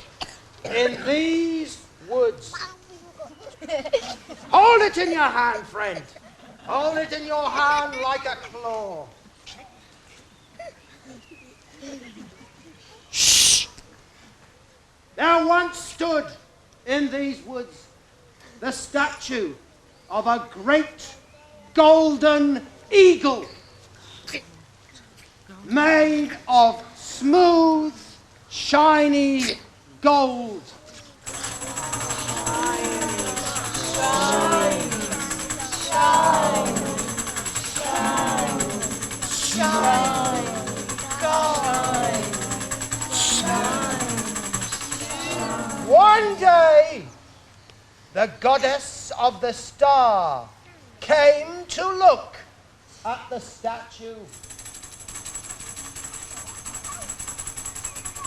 in these woods. Hold it in your hand, friend. Hold it in your hand like a claw. Shh! There once stood in these woods the statue of a great golden eagle made of smooth, shiny gold. One day, the goddess of the star came to look at the statue.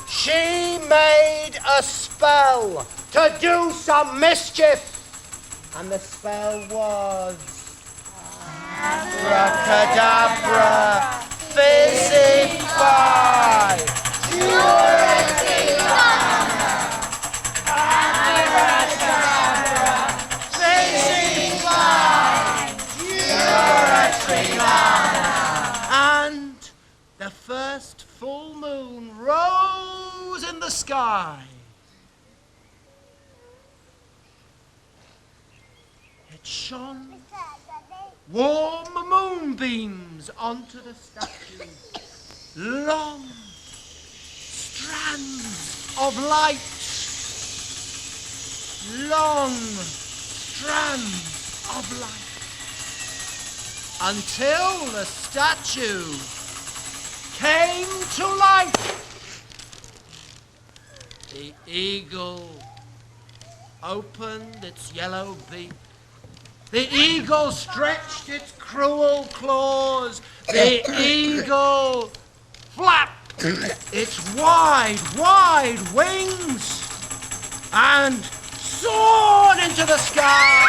She made a spell to do some mischief, and the spell was Abracadabra, Fizzify. And the first full moon rose in the sky. It shone warm moonbeams onto the statue. Long strands of light. Long strands of light. Until the statue came to life. The eagle opened its yellow beak. The eagle stretched its cruel claws. The eagle flapped its wide, wide wings and soared into the sky.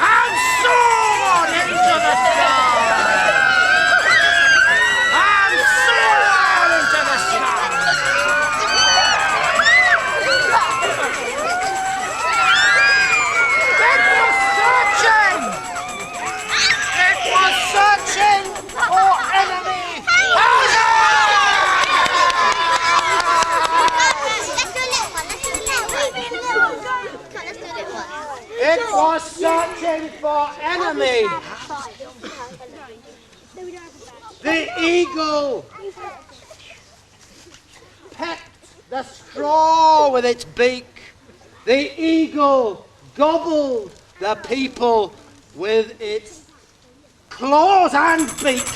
And soared into the sky. And soared into the sky. It was searching for enemy. It was searching for enemy. The eagle pecked the straw with its beak. The eagle gobbled the people with its claws and beak.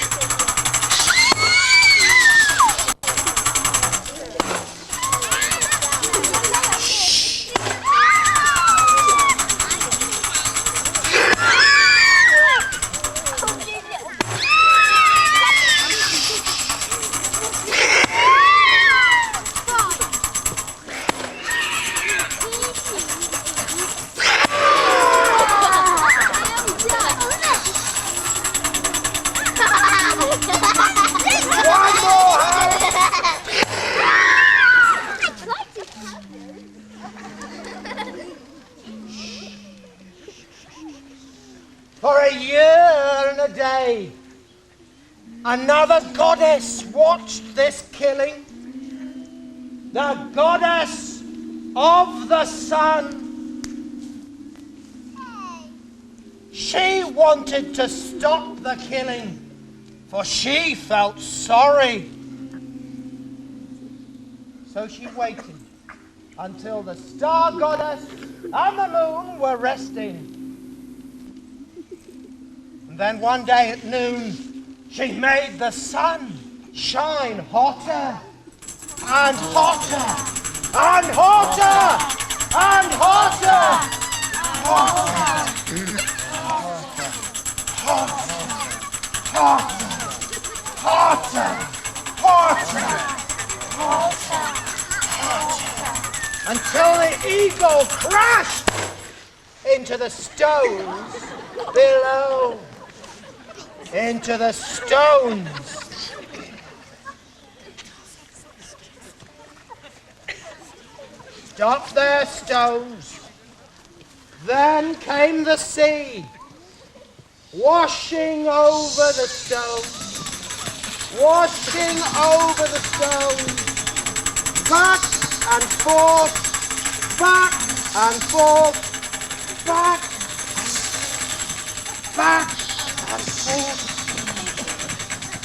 day, another goddess watched this killing. The goddess of the sun. She wanted to stop the killing, for she felt sorry. So she waited until the star goddess and the moon were resting. And then one day at noon, she made the sun shine hotter and hotter and hotter and hotter. Hotter. Hotter, hotter, hotter, hotter, until the eagle crashed into the stones below. Into the stones. Stop their stones. Then came the sea, washing over the stones, washing over the stones, back and forth, back and forth, back, back and forth,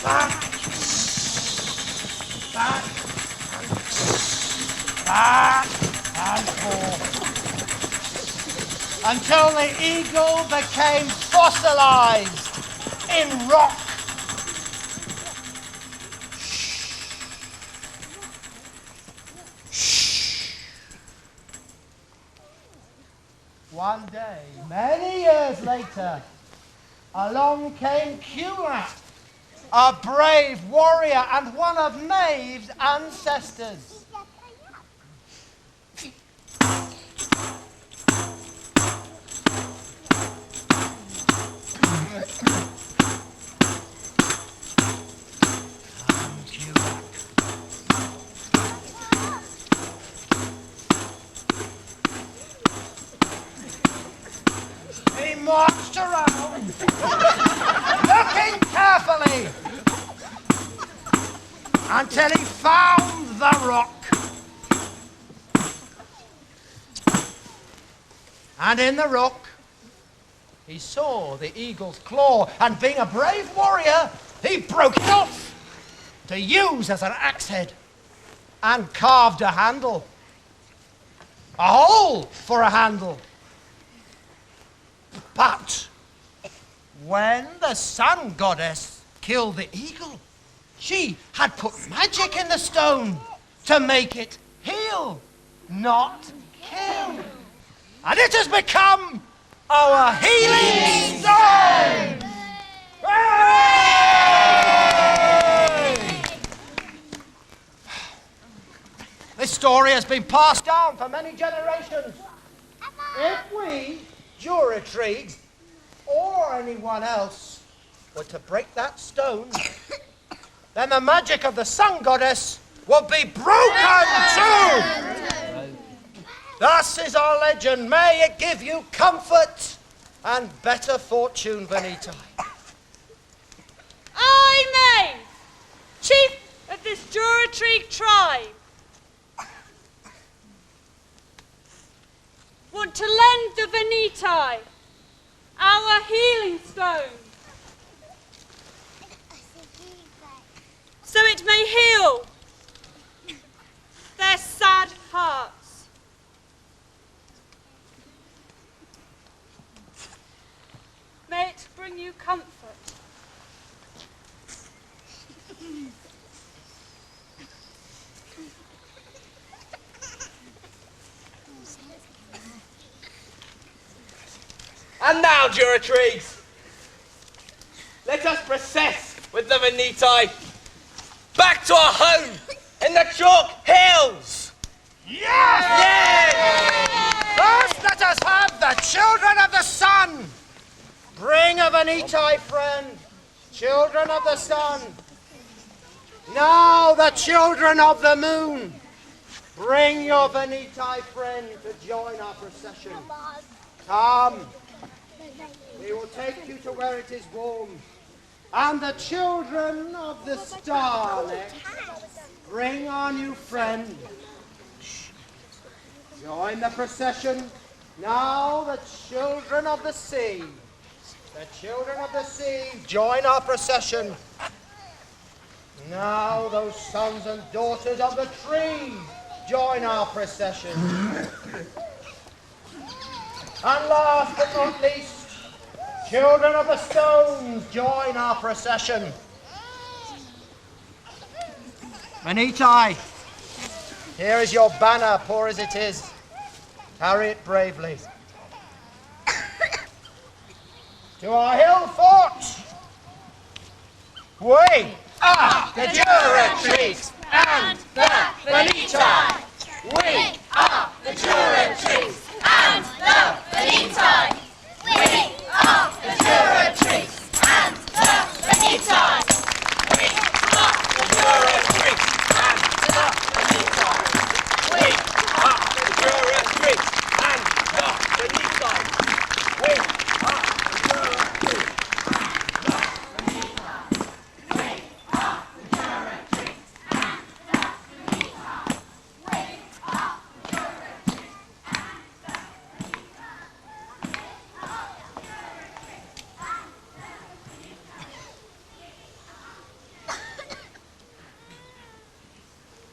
back, back, back and forth, until the eagle became fossilized in rock. One day, many years later, along came Kulak, a brave warrior and one of Maeve's ancestors. He marched around, looking carefully, until he found the rock. And in the rock, he saw the eagle's claw, and being a brave warrior, he broke it off to use as an axe head, and carved a handle, a hole for a handle. But when the sun goddess killed the eagle, she had put magic in the stone to make it heal, not kill. And it has become our healing stone! Hooray! This story has been passed down for many generations. If we, Jura-Tree, or anyone else, were to break that stone, then the magic of the sun goddess will be broken too! Thus is our legend. May it give you comfort and better fortune, Venita. I, Maeve, chief of this Jura-Tree tribe, want to lend the Veneti our healing stone, so it may heal their sad hearts. May it bring you comfort. And now, Jura-Trees, let us process with the Veneti back to our home in the Chalk Hills. Yes! Yes! First, let us have the children of the sun. Bring a Veneti friend, children of the sun. Now, the children of the moon. Bring your Veneti friend to join our procession. Come. We will take you to where it is warm, And the children of the starlet bring our new friend. Join the procession. Now the children of the sea. The children of the sea, join our procession. Now those sons and daughters of the trees, join our procession. And last but not least, children of the stones, join our procession. Vanitai, here is your banner, poor as it is. Carry it bravely. To our hill fort! We are the Jura-trees and the Vanitai! We are the Jura-trees and the Vanitai! We are the Jura-trees and the Vanitai! We are the Jura-trees and the Vanitai! We are the Jura-trees and the Vanitai! We are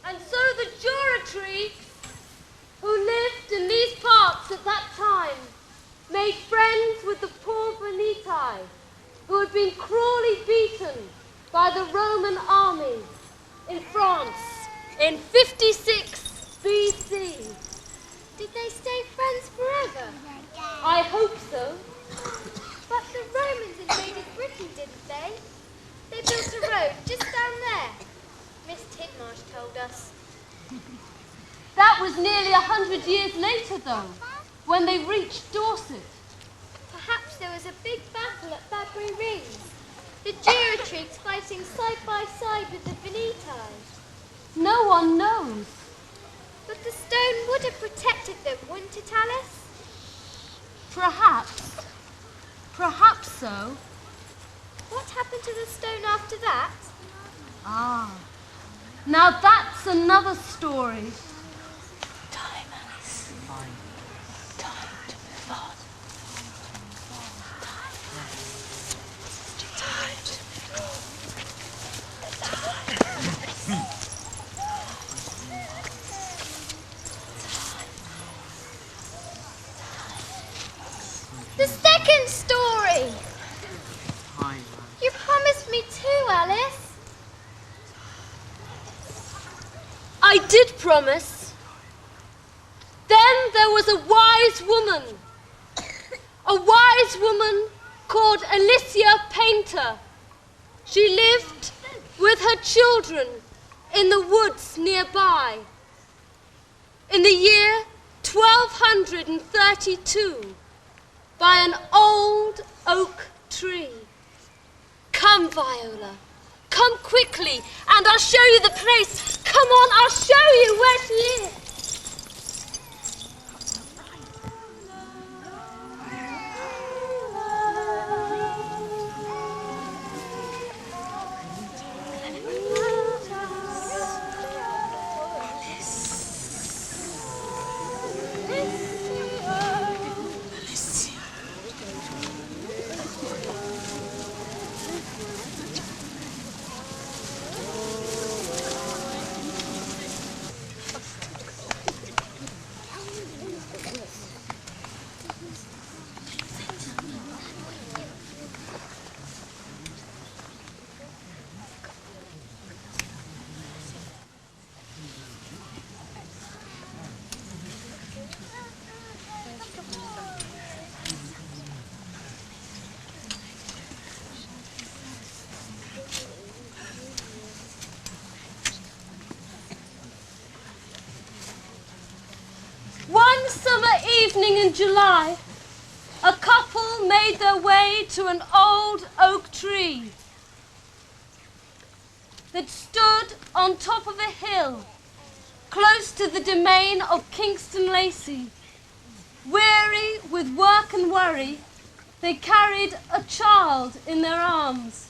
And so the Jura-trees, who lived in these parts at that time, made friends with the poor Vanitai, who had been cruelly beaten by the Roman army in France in 56 BC. Did they stay friends forever? I hope so. But the Romans invaded Britain, didn't they? They built a road just down there. Miss Tidmarsh told us. That was nearly 100 years later, though, when they reached Dorset. Perhaps there was a big battle at Badbury Rings. The Jura-trees fighting side by side with the Vanitai. No one knows. But the stone would have protected them, wouldn't it, Alice? Perhaps. Perhaps so. What happened to the stone after that? Ah. Now that's another story. Time, Alice. Time to move on. Time to move on. The second story! You promised me two, Alice. I did promise. Then there was a wise woman. A wise woman called Alicia Painter. She lived with her children in the woods nearby. In the year 1232, by an old oak tree. Come, Viola. Come quickly, and I'll show you the place. Come on, I'll show you where she is. One summer evening in July, a couple made their way to an old oak tree that stood on top of a hill close to the domain of Kingston Lacey. Weary with work and worry, they carried a child in their arms.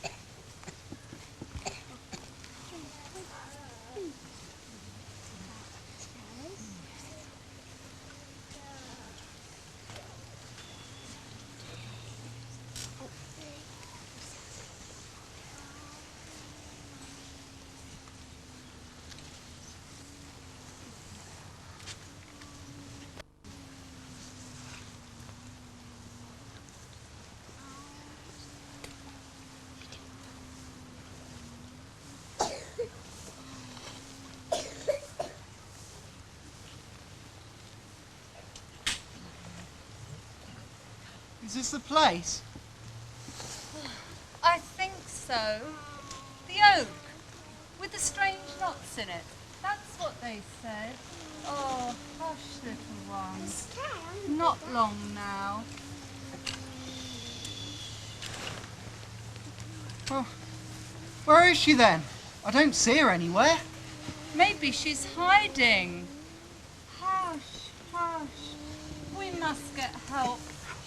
Is this the place? I think so. The oak, with the strange knots in it. That's what they said. Oh, hush, little one. Not long now. Well, where is she then? I don't see her anywhere. Maybe she's hiding. Hush, hush. We must get help.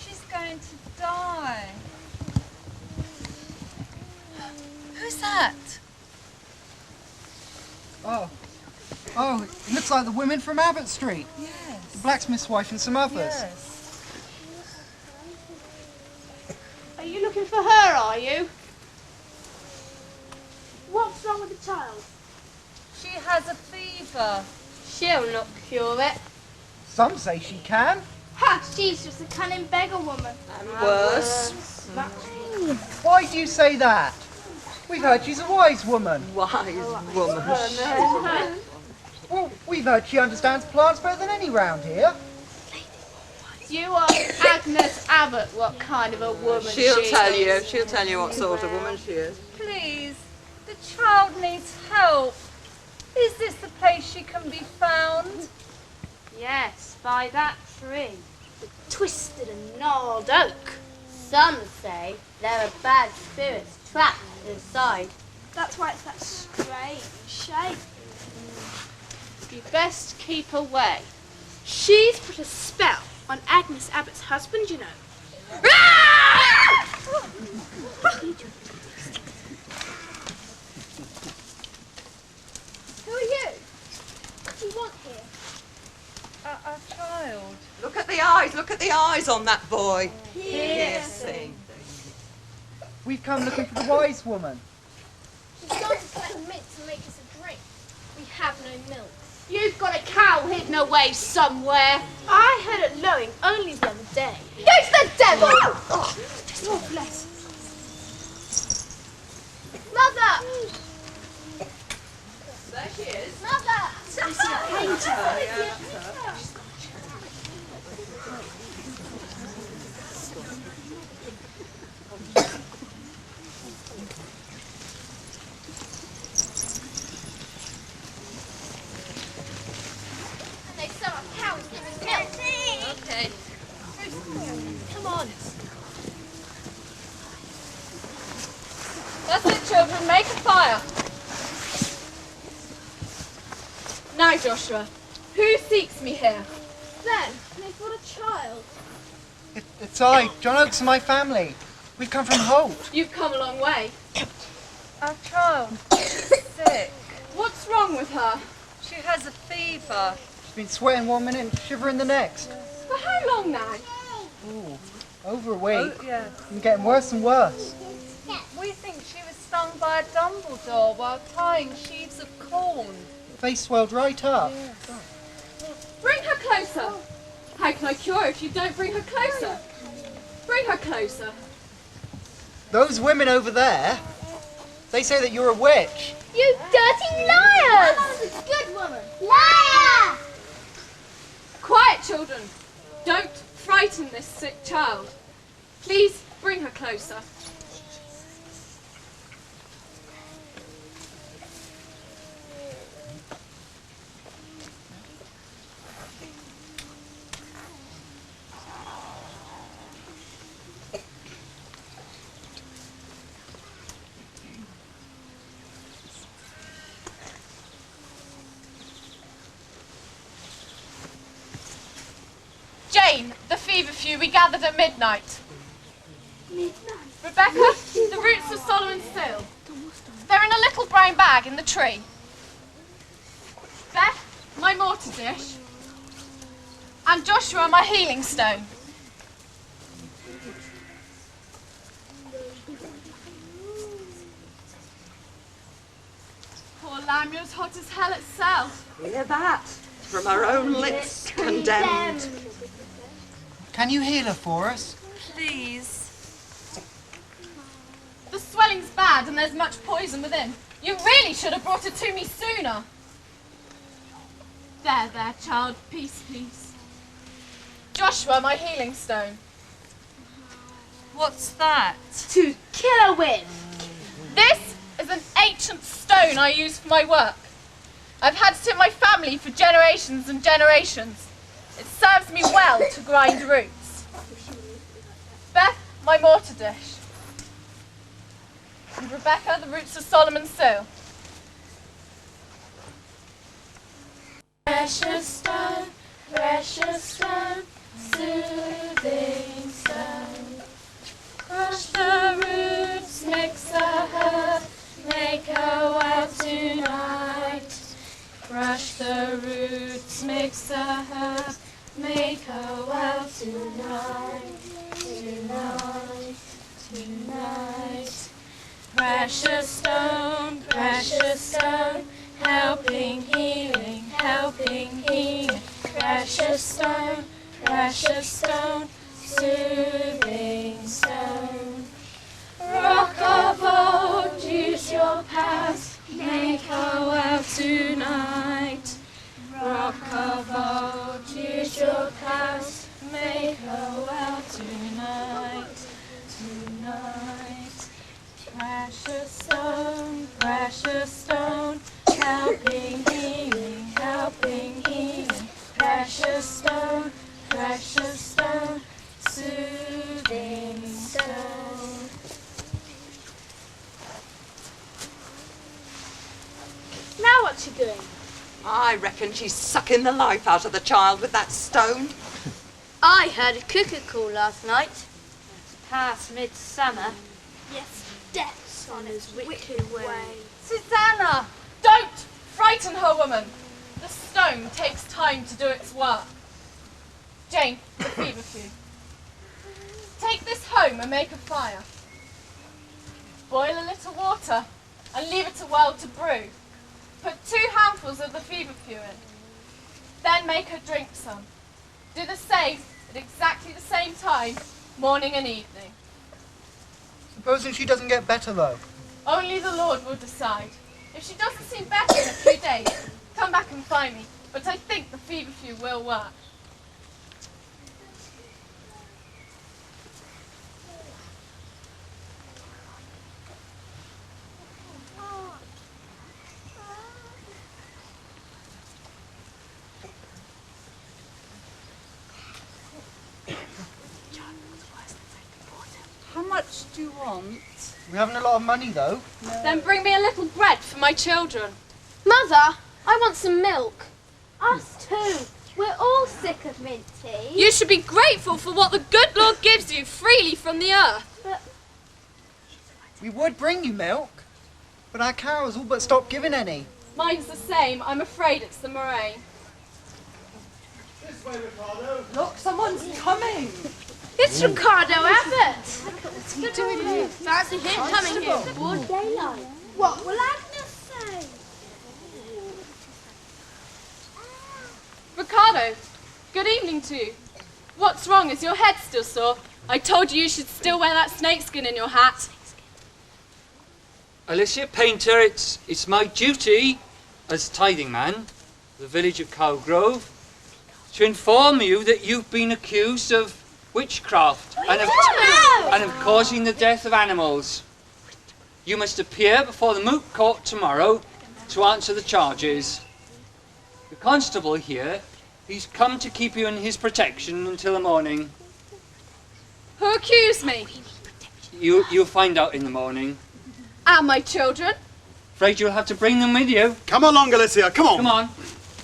She's going to die. Who's that? Oh, it looks like the women from Abbott Street. Yes. The blacksmith's wife and some others. Yes. Are you looking for her, are you? What's wrong with the child? She has a fever. She'll not cure it. Some say she can. Ha! She's just a cunning beggar woman. And worse. Why do you say that? We've heard she's a wise woman. Wise woman. Well, we've heard she understands plants better than any round here. You ask Agnes Abbott what kind of a woman She'll she tell is. you. She'll tell you what sort of woman she is. Please, the child needs help. Is this the place she can be found? Yes, by that tree. The twisted and gnarled oak. Some say there are bad spirits trapped inside. That's why it's that strange shape. You best keep away. She's put a spell on Agnes Abbott's husband, you know. Who are you? What do you want here? A child. Look at the eyes on that boy. Piercing. We've come looking for the wise woman. She's gone to collect mint to make us a drink. We have no milk. You've got a cow hidden away somewhere. I heard it lowing only the other day. It's the devil! Oh, bless. Mother! There she is. Mother! This is a painter. They saw our cows giving milk. Okay. Come on. That's it, children. Make a fire. Now, Joshua, who seeks me here? Then, they've got a child. It's I, John Oakes and my family. We've come from Holt. You've come a long way. Our child, she's sick. What's wrong with her? She has a fever. She's been sweating one minute and shivering the next. For how long now? Ooh, over a week. Oh, yes. And getting worse and worse. We think she was stung by a Dumbledore while tying sheaves of corn. The face swelled right up. Bring her closer. How can I cure her if you don't bring her closer? Bring her closer. Those women over there, they say that you're a witch. You dirty liars! My mother's a good woman. Liar! Quiet, children. Don't frighten this sick child. Please bring her closer. Jane, the feverfew, we gathered at midnight. Rebecca, the roots of Solomon's Sill. They're in a little brown bag in the tree. Beth, my mortar dish. And Joshua, my healing stone. Poor Lamio's hot as hell itself. Hear that? From our own lips, condemned. Can you heal her for us? Please. The swelling's bad and there's much poison within. You really should have brought it to me sooner. There, child. Peace, peace. Joshua, my healing stone. What's that? To kill a witch. This is an ancient stone I use for my work. I've had it in my family for generations and generations. It serves me well to grind roots. Beth, my mortar dish. And Rebecca, the roots of Solomon's Sill. Precious stone, soothing stone. Crush the roots, mix the herb, make a well tonight. Crush the roots, mix the herb, make a well tonight. Tonight, tonight. Precious stone, helping healing, precious stone, soothing stone. Rock of old, use your past, make a well tonight. Rock of old, use your past, make a well tonight. Tonight. Precious stone, helping healing, precious stone, soothing stone. Now what's she doing? I reckon she's sucking the life out of the child with that stone. I heard a cuckoo call last night. It's past midsummer. Yes, death's on its wicked way. Susanna! Don't frighten her, woman. The stone takes time to do its work. Jane, the feverfew. Take this home and make a fire. Boil a little water and leave it a while to brew. Put 2 handfuls of the feverfew in. Then make her drink some. Do the same at exactly the same time, morning and evening. Supposing she doesn't get better, though? Only the Lord will decide. If she doesn't seem better in a few days, come back and find me. But I think the feverfew will work. How much do you want? We haven't a lot of money, though. Then bring me a little bread for my children. Mother, I want some milk. Us too. We're all sick of mint tea. You should be grateful for what the good Lord gives you freely from the earth. But We would bring you milk, but our cows all but stopped giving any. Mine's the same. I'm afraid it's the meringue. This way, Ricardo. Look, someone's coming. It's Ricardo Abbott. what's he doing here? Fancy him coming here. broad daylight. What will Agnes say? Ricardo, good evening to you. What's wrong? Is your head still sore? I told you should still wear that snakeskin in your hat. Alicia Painter, it's my duty as tithing man of the village of Cowgrove to inform you that you've been accused of witchcraft and of causing the death of animals. You must appear before the moot court tomorrow to answer the charges. The constable here, he's come to keep you in his protection until the morning. Who accused me? You'll find out in the morning. And my children? Afraid you'll have to bring them with you. Come along, Alicia, come on. Come on,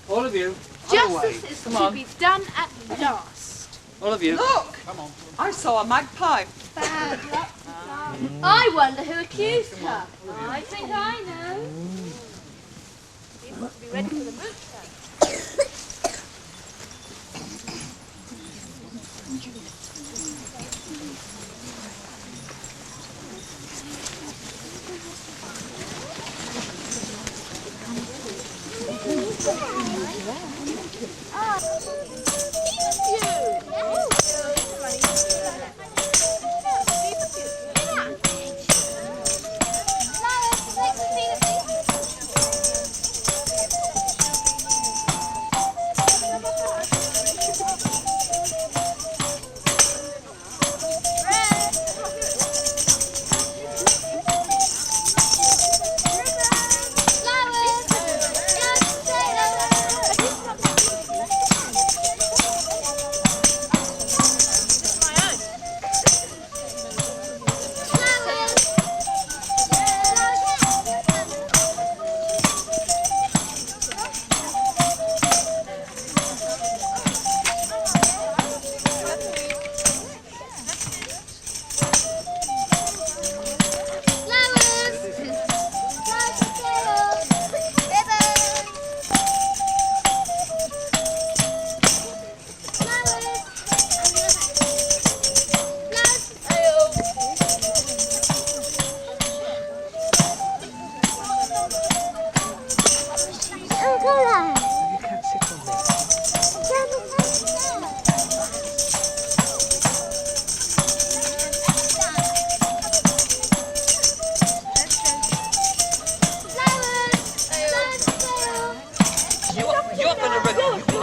all of you. Justice is to be done at last. All of you. Look! Come on. I saw a magpie. Bad luck. I wonder who accused her. I think I know. You must be ready for the moot then.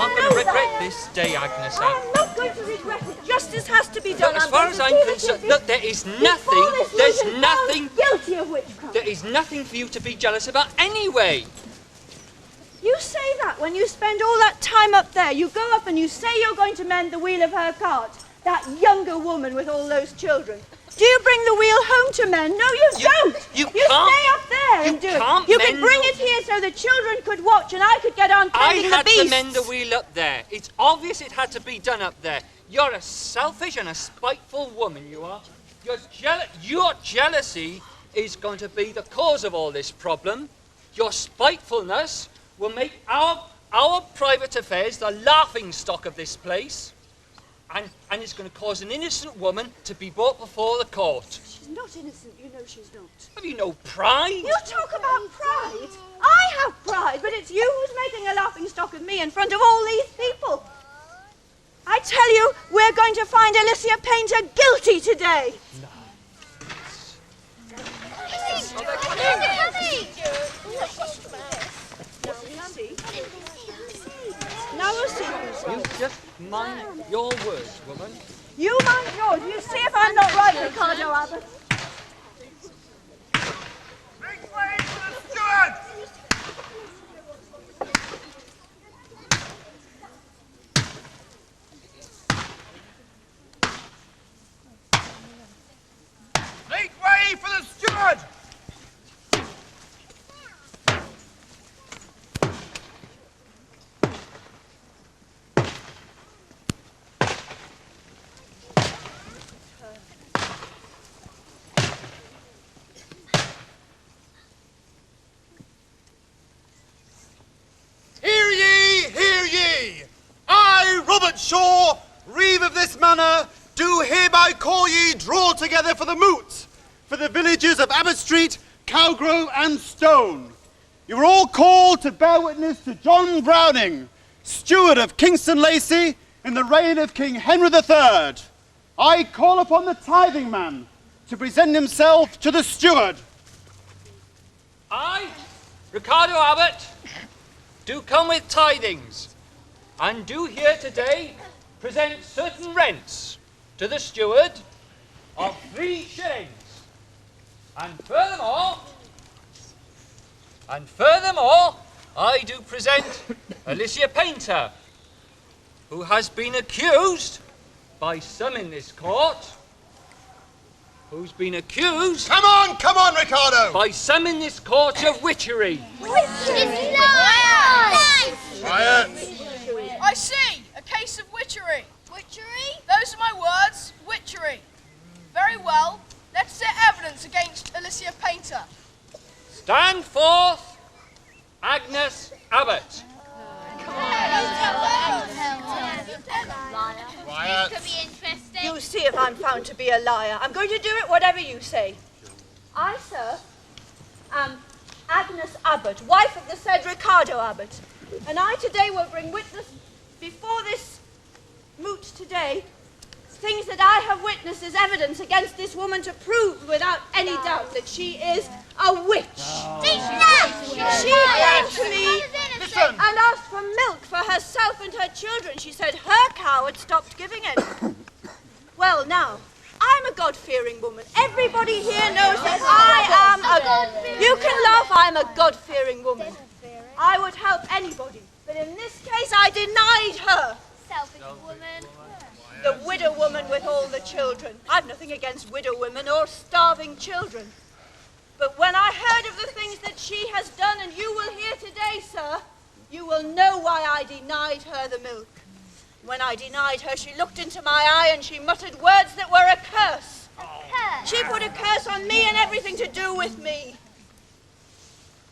not going to regret this day, Agnes. I'm not going to regret it. Justice has to be done. Look, as far as I'm concerned, look, there is nothing guilty of witchcraft. there is nothing for you to be jealous about anyway. You say that when you spend all that time up there. You go up and you say you're going to mend the wheel of her cart. That younger woman with all those children. Do you bring the wheel home to mend? No, you don't. You stay up there and do it. You could bring it here so the children could watch and I could get on tending the beasts. I had to mend the wheel up there. It's obvious it had to be done up there. You're a selfish and a spiteful woman, you are. Your jealousy is going to be the cause of all this problem. Your spitefulness will make our private affairs the laughing stock of this place. And it's going to cause an innocent woman to be brought before the court. She's not innocent, you know she's not. Have you no pride? You talk about pride. I have pride, but it's you who's making a laughing stock of me in front of all these people. I tell you, we're going to find Alicia Painter guilty today. No. Now we'll see who's right. You just mind your words, woman. You mind yours. You see if I'm not right, Ricardo Abbott. Make way for the steward! Make way for the steward! Shaw, reeve of this manor, do hereby call ye draw together for the moot, for the villages of Abbott Street, Cowgrove, and Stone. You are all called to bear witness to John Browning, steward of Kingston Lacey in the reign of King Henry III. I call upon the tithing man to present himself to the steward. I, Ricardo Abbott, do come with tithings, and do here today present certain rents to the steward of 3 shillings. And furthermore, I do present Alicia Painter, who has been accused by some in this court, who's been accused... Come on, Ricardo! ...by some in this court of witchery. Witchery! Quiet! I see! A case of witchery. Witchery? Those are my words. Witchery. Very well. Let's set evidence against Alicia Painter. Stand forth, Agnes Abbott. Quiet. This could be interesting. You see if I'm found to be a liar. I'm going to do it whatever you say. I, sir, am Agnes Abbott, wife of the said Ricardo Abbott. And I today will bring witness before this moot today things that I have witnessed as evidence against this woman to prove without any doubt that she is a witch. She came to me and asked for milk for herself and her children. She said her cow had stopped giving it. Well, now, I'm a God-fearing woman. Everybody here knows that I am you can laugh, I'm a God-fearing woman. I would help anybody, but in this case I denied her. Selfish woman. The widow woman with all the children. I've nothing against widow women or starving children. But when I heard of the things that she has done, and you will hear today, sir, you will know why I denied her the milk. When I denied her, she looked into my eye and she muttered words that were a curse. She put a curse on me and everything to do with me.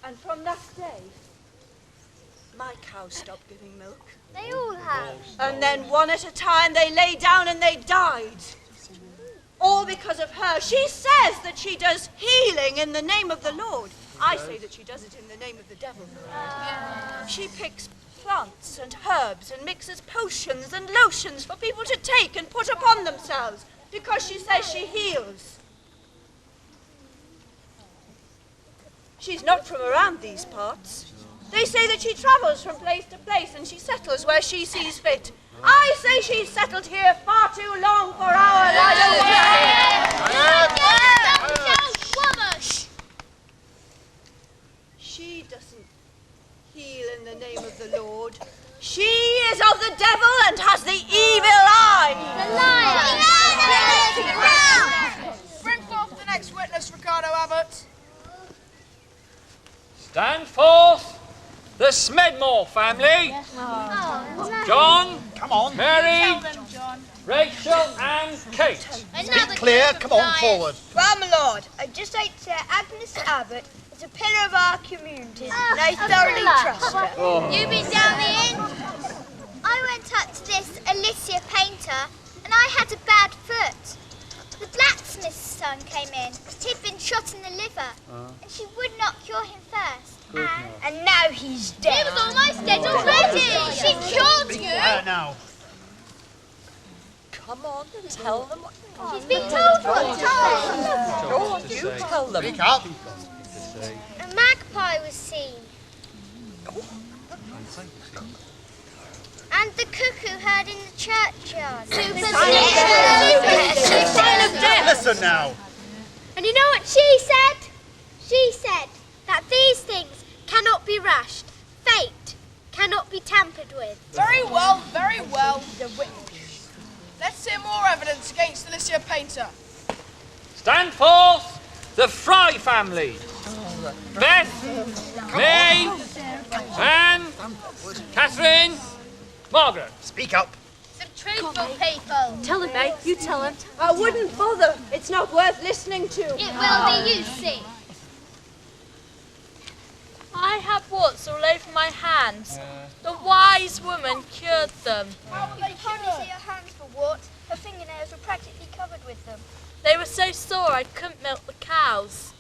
And from that day, my cows stopped giving milk. They all have. And then one at a time they lay down and they died. All because of her. She says that she does healing in the name of the Lord. I say that she does it in the name of the devil. She picks plants and herbs and mixes potions and lotions for people to take and put upon themselves because she says she heals. She's not from around these parts. They say that she travels from place to place and she settles where she sees fit. I say she's settled here far too long for our lives. She doesn't heal in the name of the Lord. She is of the devil and has the evil eye. The liar. Bring forth the next witness, Ricardo Abbott. Stand forth the Smedmore family. John, come on. Mary, Rachel and Kate. Speak clear, come on, forward. Well, my lord, I'd just like to say Agnes Abbott is a pillar of our community, and I thoroughly trust her. Oh. You been down the inn? I went up to this Alicia painter, and I had a bad foot. The blacksmith's son came in. He'd been shot in the liver, and she would not cure him first. And now he's dead. He was almost dead already. She cured you. Now. Come on, tell them what. She's been told what to Go on, you tell them. Speak up. A magpie was seen. And the cuckoo heard in the churchyard. Listen now. And you know what she said? She said that these things cannot be rushed. Fate cannot be tampered with. Very well, very well. Let's hear more evidence against Alicia Painter. Stand forth the Fry family. Beth, May, Anne, Catherine, Margaret. Speak up. Some truthful people. Tell him, mate. You tell him. I wouldn't bother. It's not worth listening to. It will be, you see. I had warts all over my hands. The wise woman cured them. How will they cure? You see your hands for warts. Her fingernails were practically covered with them. They were so sore I couldn't milk the cows.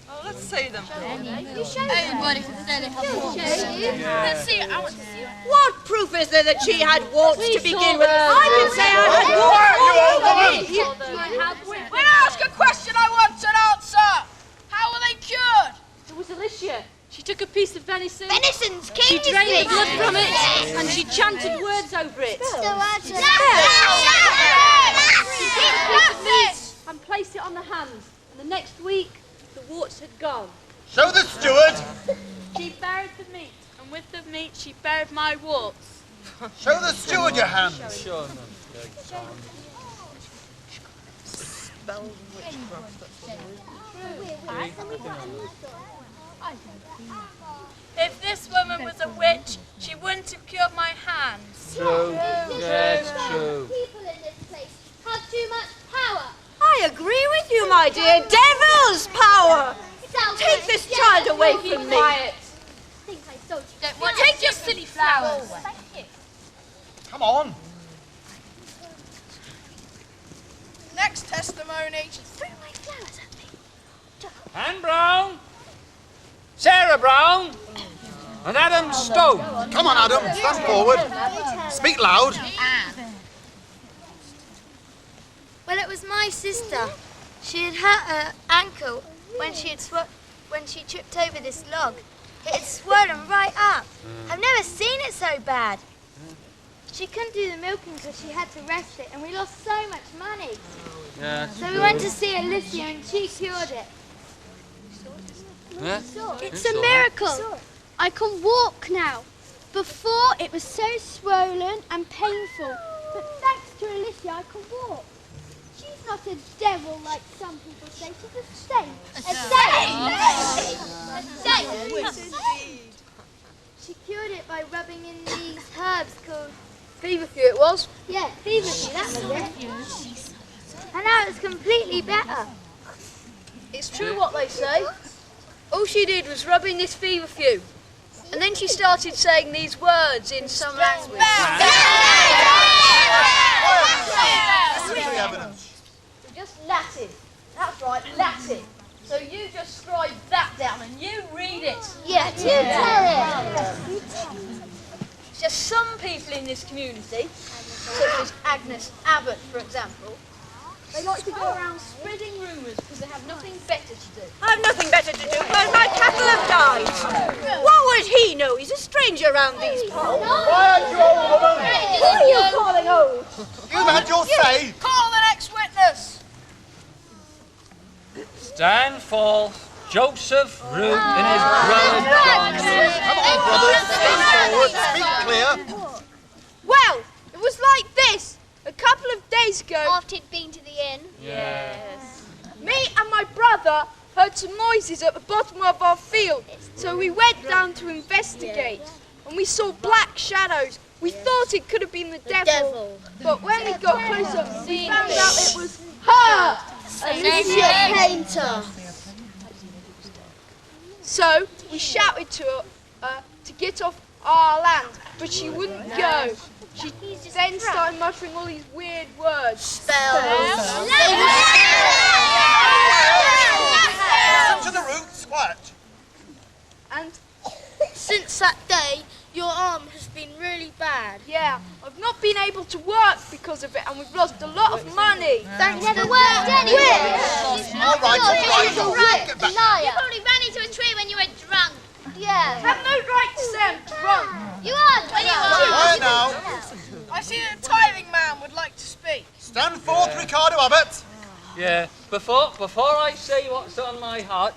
Oh, let's see them. Everybody can say they have warts. Let's see it. I want to see it. What proof is there that she had warts to begin with? them. I can say I had warts. When I ask a question, I want an answer. How were they cured? It was Alicia. She took a piece of venison. Venison's king. She drained the blood from it and she chanted words over it. She and placed it on the hands. And the next week, the warts had gone. Show the steward. She buried the meat, and with the meat, she buried my warts. Show the steward your hands. Sure, If this woman was a witch, she wouldn't have cured my hands. True. Yes, true. People in this place have too much power. I agree with you, my dear. Devil's power. Take this child away from me. I think I told you. Don't want Take your silly flowers. Thank you. Come on. Next testimony. Throw my flowers at me. Anne Brown, Sarah Brown, and Adam Stone. Come on, Adam. Stand forward. Speak loud. Well, it was my sister. She had hurt her ankle when she tripped over this log. It had swollen right up. I've never seen it so bad. She couldn't do the milking because she had to rest it, and we lost so much money. Yeah, So we went to see Alicia, and she cured it. Yeah? It's a miracle. I can walk now. Before, it was so swollen and painful. But thanks to Alicia, I can walk. She's not a devil like some people say. She's a saint. A saint. She cured it by rubbing in these herbs called... Feverfew it was. Yeah, feverfew, that was it. And now it's completely better. It's true what they say. All she did was rub in this feverfew. And then she started saying these words in some language. Just Latin. That's right, Latin. So you just scribe that down and you read it. Yeah, you tell it. Just some people in this community, such as Agnes Abbott, for example, They like to go around spreading rumours because they have nothing better to do. I have nothing better to do, but my cattle have died. What would he know? He's a stranger around these parts. Quiet, you old woman! Who are you calling old? You've had your say. Call the next witness. Stand forth, Joseph Root and his brother John. Come on, brothers, come forward, speak clear. Well, it was like this. A couple of days ago... After he'd been to the inn? Yes. Me and my brother heard some noises at the bottom of our field, so we went down to investigate. And we saw black shadows. We thought it could have been the devil. But when we got closer, we found out it was her! Alicia Painter. So we shouted to her to get off our land, but she wouldn't go. She then started muttering all these weird words. Spells. Listen to the roots, quiet. And Since that day, your arm has been really bad. yeah, I've not been able to work because of it, and we've lost a lot of money. Don't never worked anywhere. All right, get back. You probably ran into a tree when you were drunk. Yeah. Have no right to say I'm drunk. You are when you are. Quiet now. I see that a tithing man would like to speak. Stand forth, Ricardo Abbott. Yeah, before I say what's on my heart,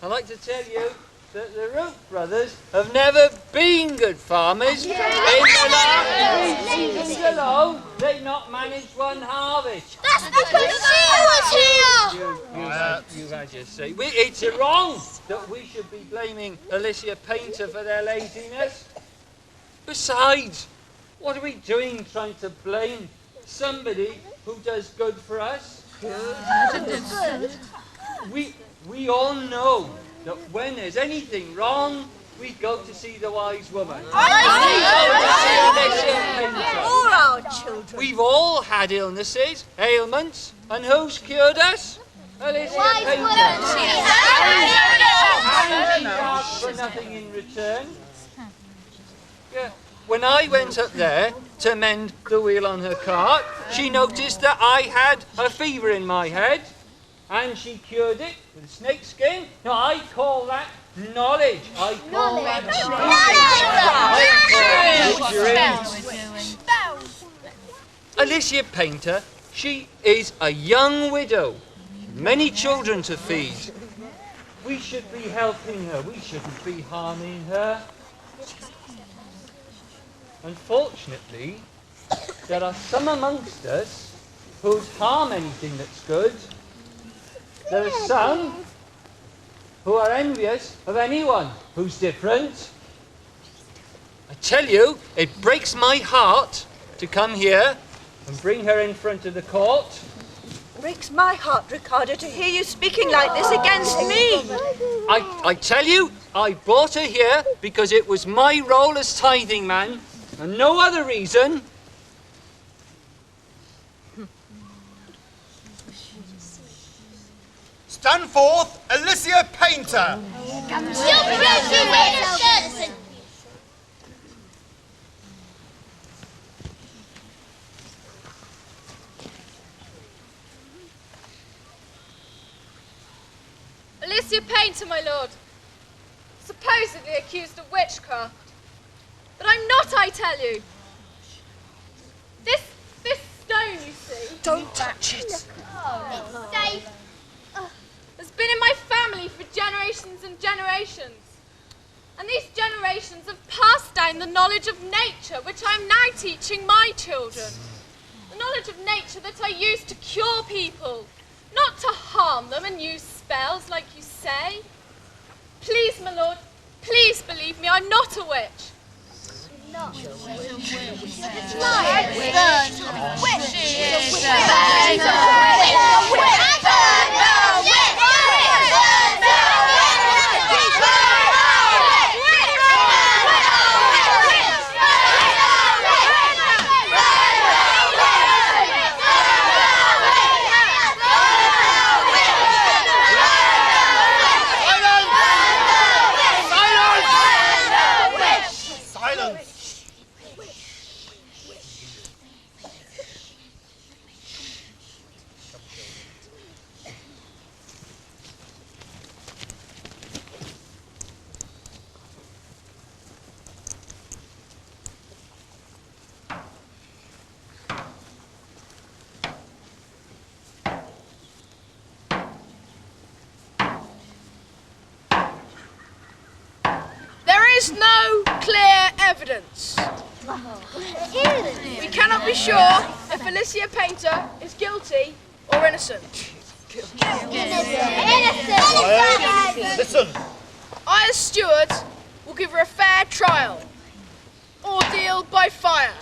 I'd like to tell you that the Root brothers have never been good farmers. In the last 3 seasons alone, they've not managed one harvest. That's because she was here. You've had your say. It's wrong that we should be blaming Alicia Painter for their laziness. Besides, what are we doing trying to blame somebody who does good for us? We all know that when there's anything wrong, we go to see the wise woman. All our children. We've all had illnesses, ailments, and who's cured us? Alicia Painter. And she asked for nothing in return. Yeah. When I went up there to mend the wheel on her cart, she noticed that I had a fever in my head, and she cured it with snake skin. Now, I call that knowledge. I call that Alicia Painter, she is a young widow, many children to feed. We should be helping her. We shouldn't be harming her. Unfortunately, there are some amongst us who'd harm anything that's good. There are some who are envious of anyone who's different. I tell you, it breaks my heart to come here and bring her in front of the court. Breaks my heart, Ricardo, to hear you speaking like this against me. I tell you, I brought her here because it was my role as tithing man and no other reason. Stand forth, Alicia Painter. Alicia Painter, my lord, supposedly accused of witchcraft. But I'm not, I tell you. This stone, you see. Don't touch it. It's safe. Has been in my family for generations and generations. And these generations have passed down the knowledge of nature, which I am now teaching my children. The knowledge of nature that I use to cure people, not to harm them and use spells like you say. Please, my lord, please believe me, I'm not a witch. Not a witch. is no clear evidence. We cannot be sure if Alicia Painter is guilty or innocent. Listen. I, as steward, will give her a fair trial. Ordeal by fire.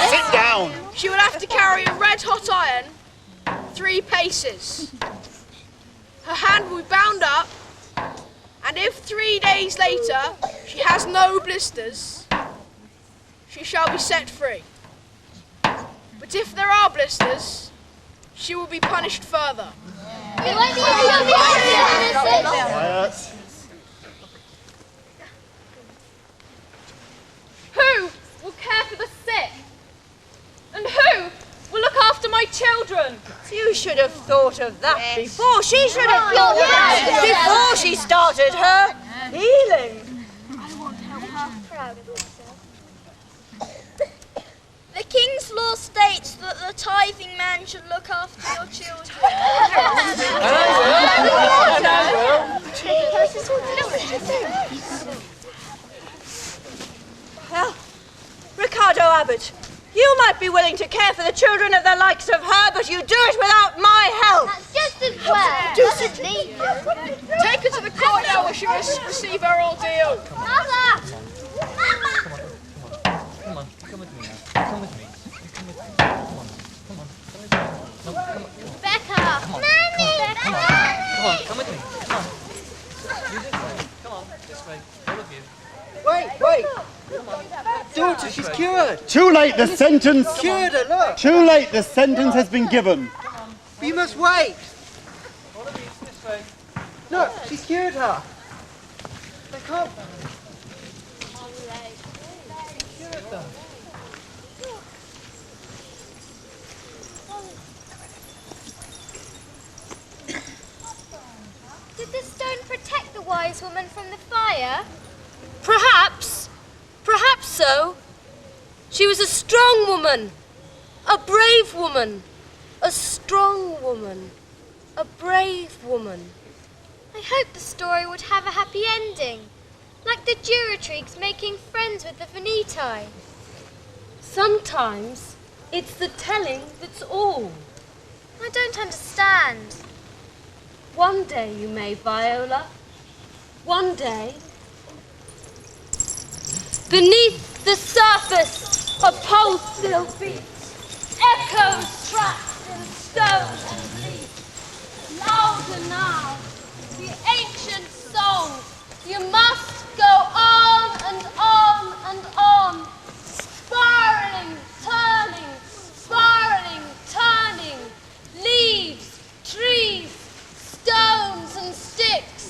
Sit down. She will have to carry a red-hot iron 3 paces. Her hand will be bound up, and if 3 days later she has no blisters, she shall be set free. But if there are blisters, she will be punished further. Quiet. Who will care for the sick? And who will look after my children? You should have thought of that before. She should have thought of that before she started her healing. I want to help her. Proud of yourself. The King's law states that the tithing man should look after your children. Well, Ricardo Abbott, you might be willing to care for the children of the likes of her, but you do it without my help. That's just as well. Doesn't need you. Take her to the court now where she must receive her ordeal. Mother! Come on, come with me now. Come with me. Come with me. Come on, come on, come with me. No, come on. Becca! Come on, Nanny! come on, come with me. Come on. You this way. Come on, this way. All of you. Wait. Daughter, she's cured. Too late, the sentence. Cured her, look. Too late, the sentence has been given. But you must wait. All of you, this way. Look, she's cured her. They can't. Cured her. Did the stone protect the wise woman from the fire? Perhaps so. She was a strong woman, a brave woman, a strong woman, a brave woman. I hoped the story would have a happy ending, like the Juratrigs making friends with the Veneti. Sometimes it's the telling that's all. I don't understand. One day you may, Viola. One day. Beneath the surface, a pulse still beats. Echoes trapped in stone and leaf. Louder now, the ancient song. You must go on and on and on. Spiraling, turning. Leaves, trees, stones and sticks.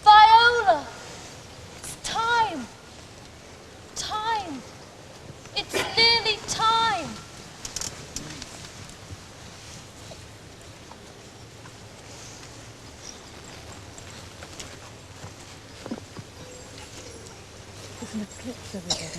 Viola, it's time. It's nearly time. There's an eclipse over there.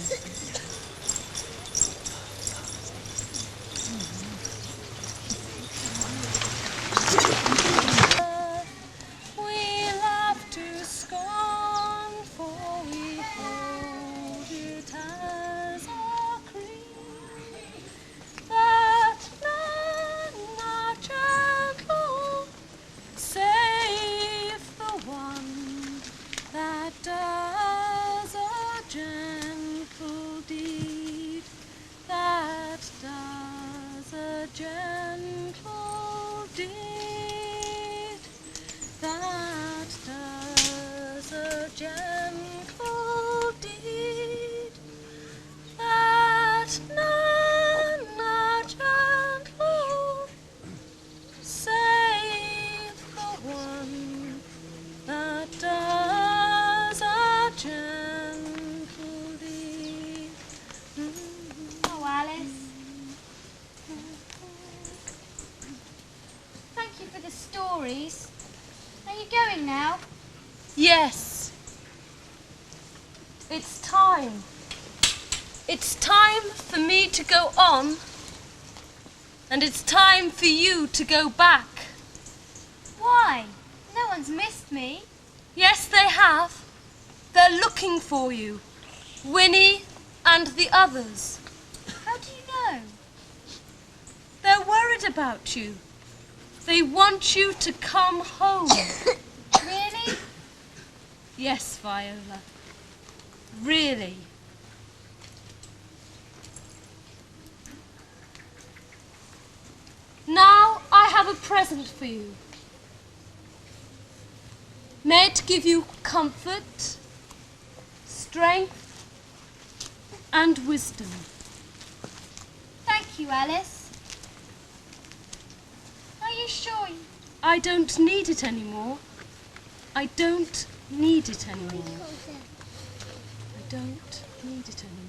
We'll have to scorn, for we hold it as our creed, that none are gentle, save the one that does a gentle deed, that does a gentle deed, that does a gentle deed, that none are gentle, save the one that does a gentle deed. Oh, Alice. Thank you for the stories. Are you going now? Yes. It's time. It's time for me to go on And it's time for you to go back. Why? No one's missed me. Yes, they have. They're looking for you. Winnie and the others. How do you know? They're worried about you. They want you to come home. Really? Yes, Viola. Really. Now I have a present for you. May it give you comfort, strength, and wisdom. Thank you, Alice. Are you sure? I don't need it anymore. I don't need it anymore. I don't need it anymore.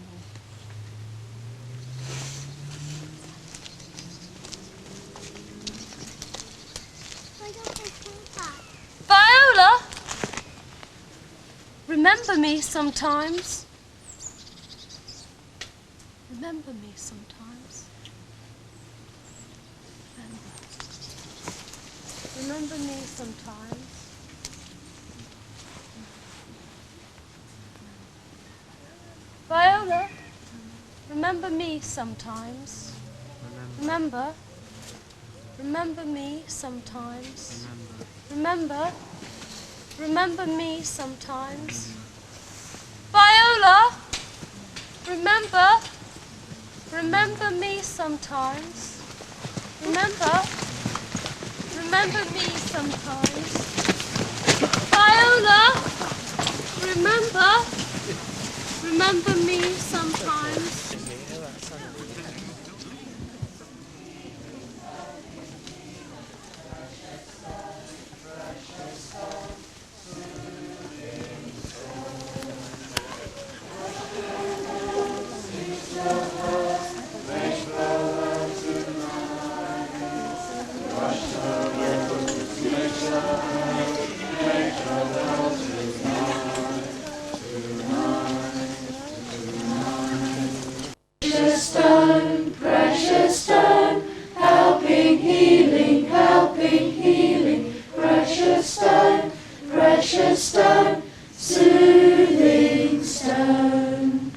Viola! Remember me sometimes. Remember me sometimes. Remember me sometimes. Viola, remember me sometimes. Remember. Remember me sometimes. Remember. Remember me sometimes. Viola, remember. Remember me sometimes. Remember. Remember me sometimes. Viola, remember. Remember me sometimes. Precious stone, helping, healing, precious stone, soothing stone.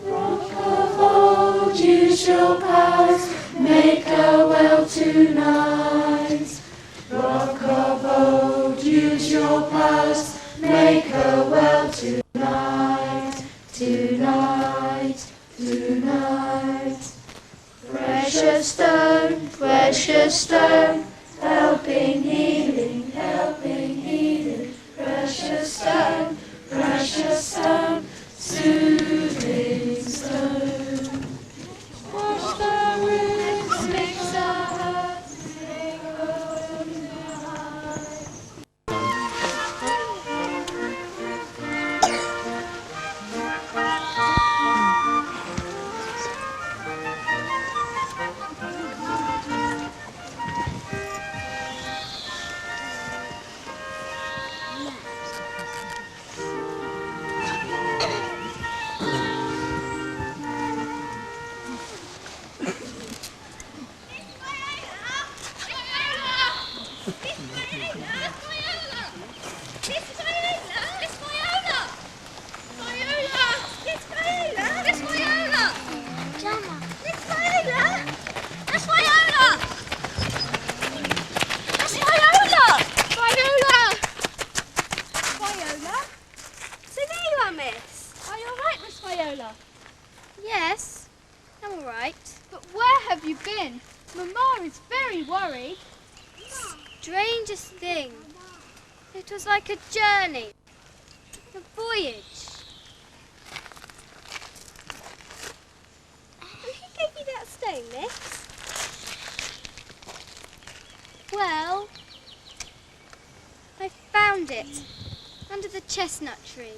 Rock of old, use your powers, make her well tonight. Rock of old, use your powers, make her well tonight, tonight, tonight. Precious stone, helping, healing, precious stone, soothing stone. Wash the roots, mix our hearts, make her Yes, I'm all right. But where have you been? Mamma is very worried. Strangest thing. It was like a journey, a voyage. And who gave you that stone, Miss? Well, I found it under the chestnut tree.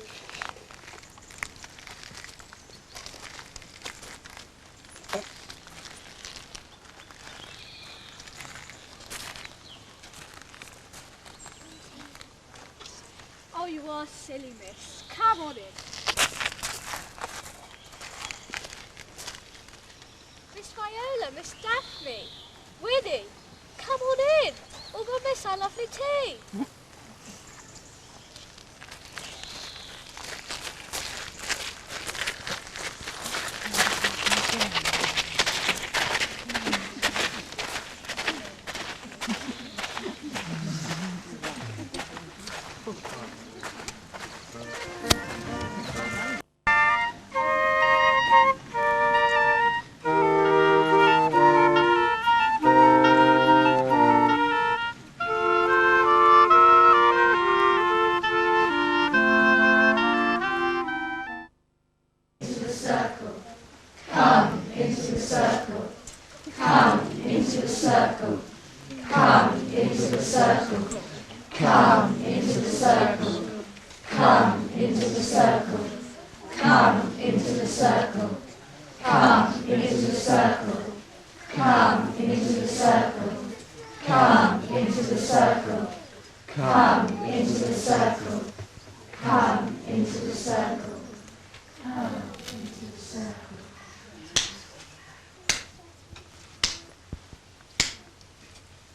Oh, you are silly, miss. Come on in. Miss Viola, Miss Daphne, Winnie, come on in. All gonna miss our lovely tea.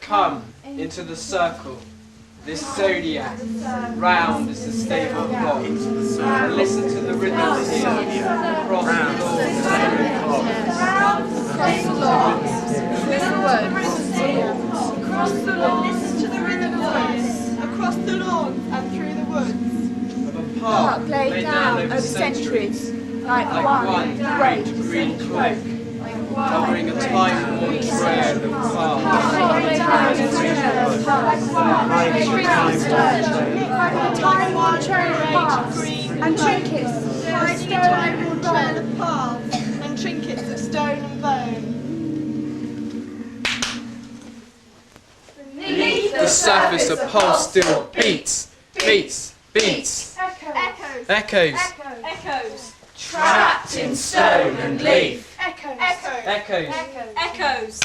Come into the circle, this zodiac, round as the stable clock, and listen to the rhythm here, across the lawn. Across the lawn, listen to the rhythm voice, across the lawn and through the woods. Of a park laid down over centuries, like one great green cloak, covering a time-worn trail of paths. Time-worn trail of paths and trinkets, hiding a time-worn trail of paths and trinkets of stone and bone. Beneath the surface a pulse still beats, beats, beats. Echoes. Echoes. Echoes. Trapped in stone and leaf. Echoes. Echoes. Echoes.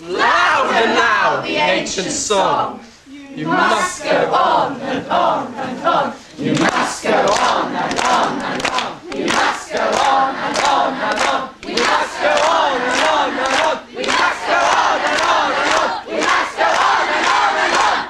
Louder now, the ancient song. You must go on and on and on. You must go on and on and on. You must go on and on and on. We must go on and on and on. We must go on and on and on. We must go on and on and on.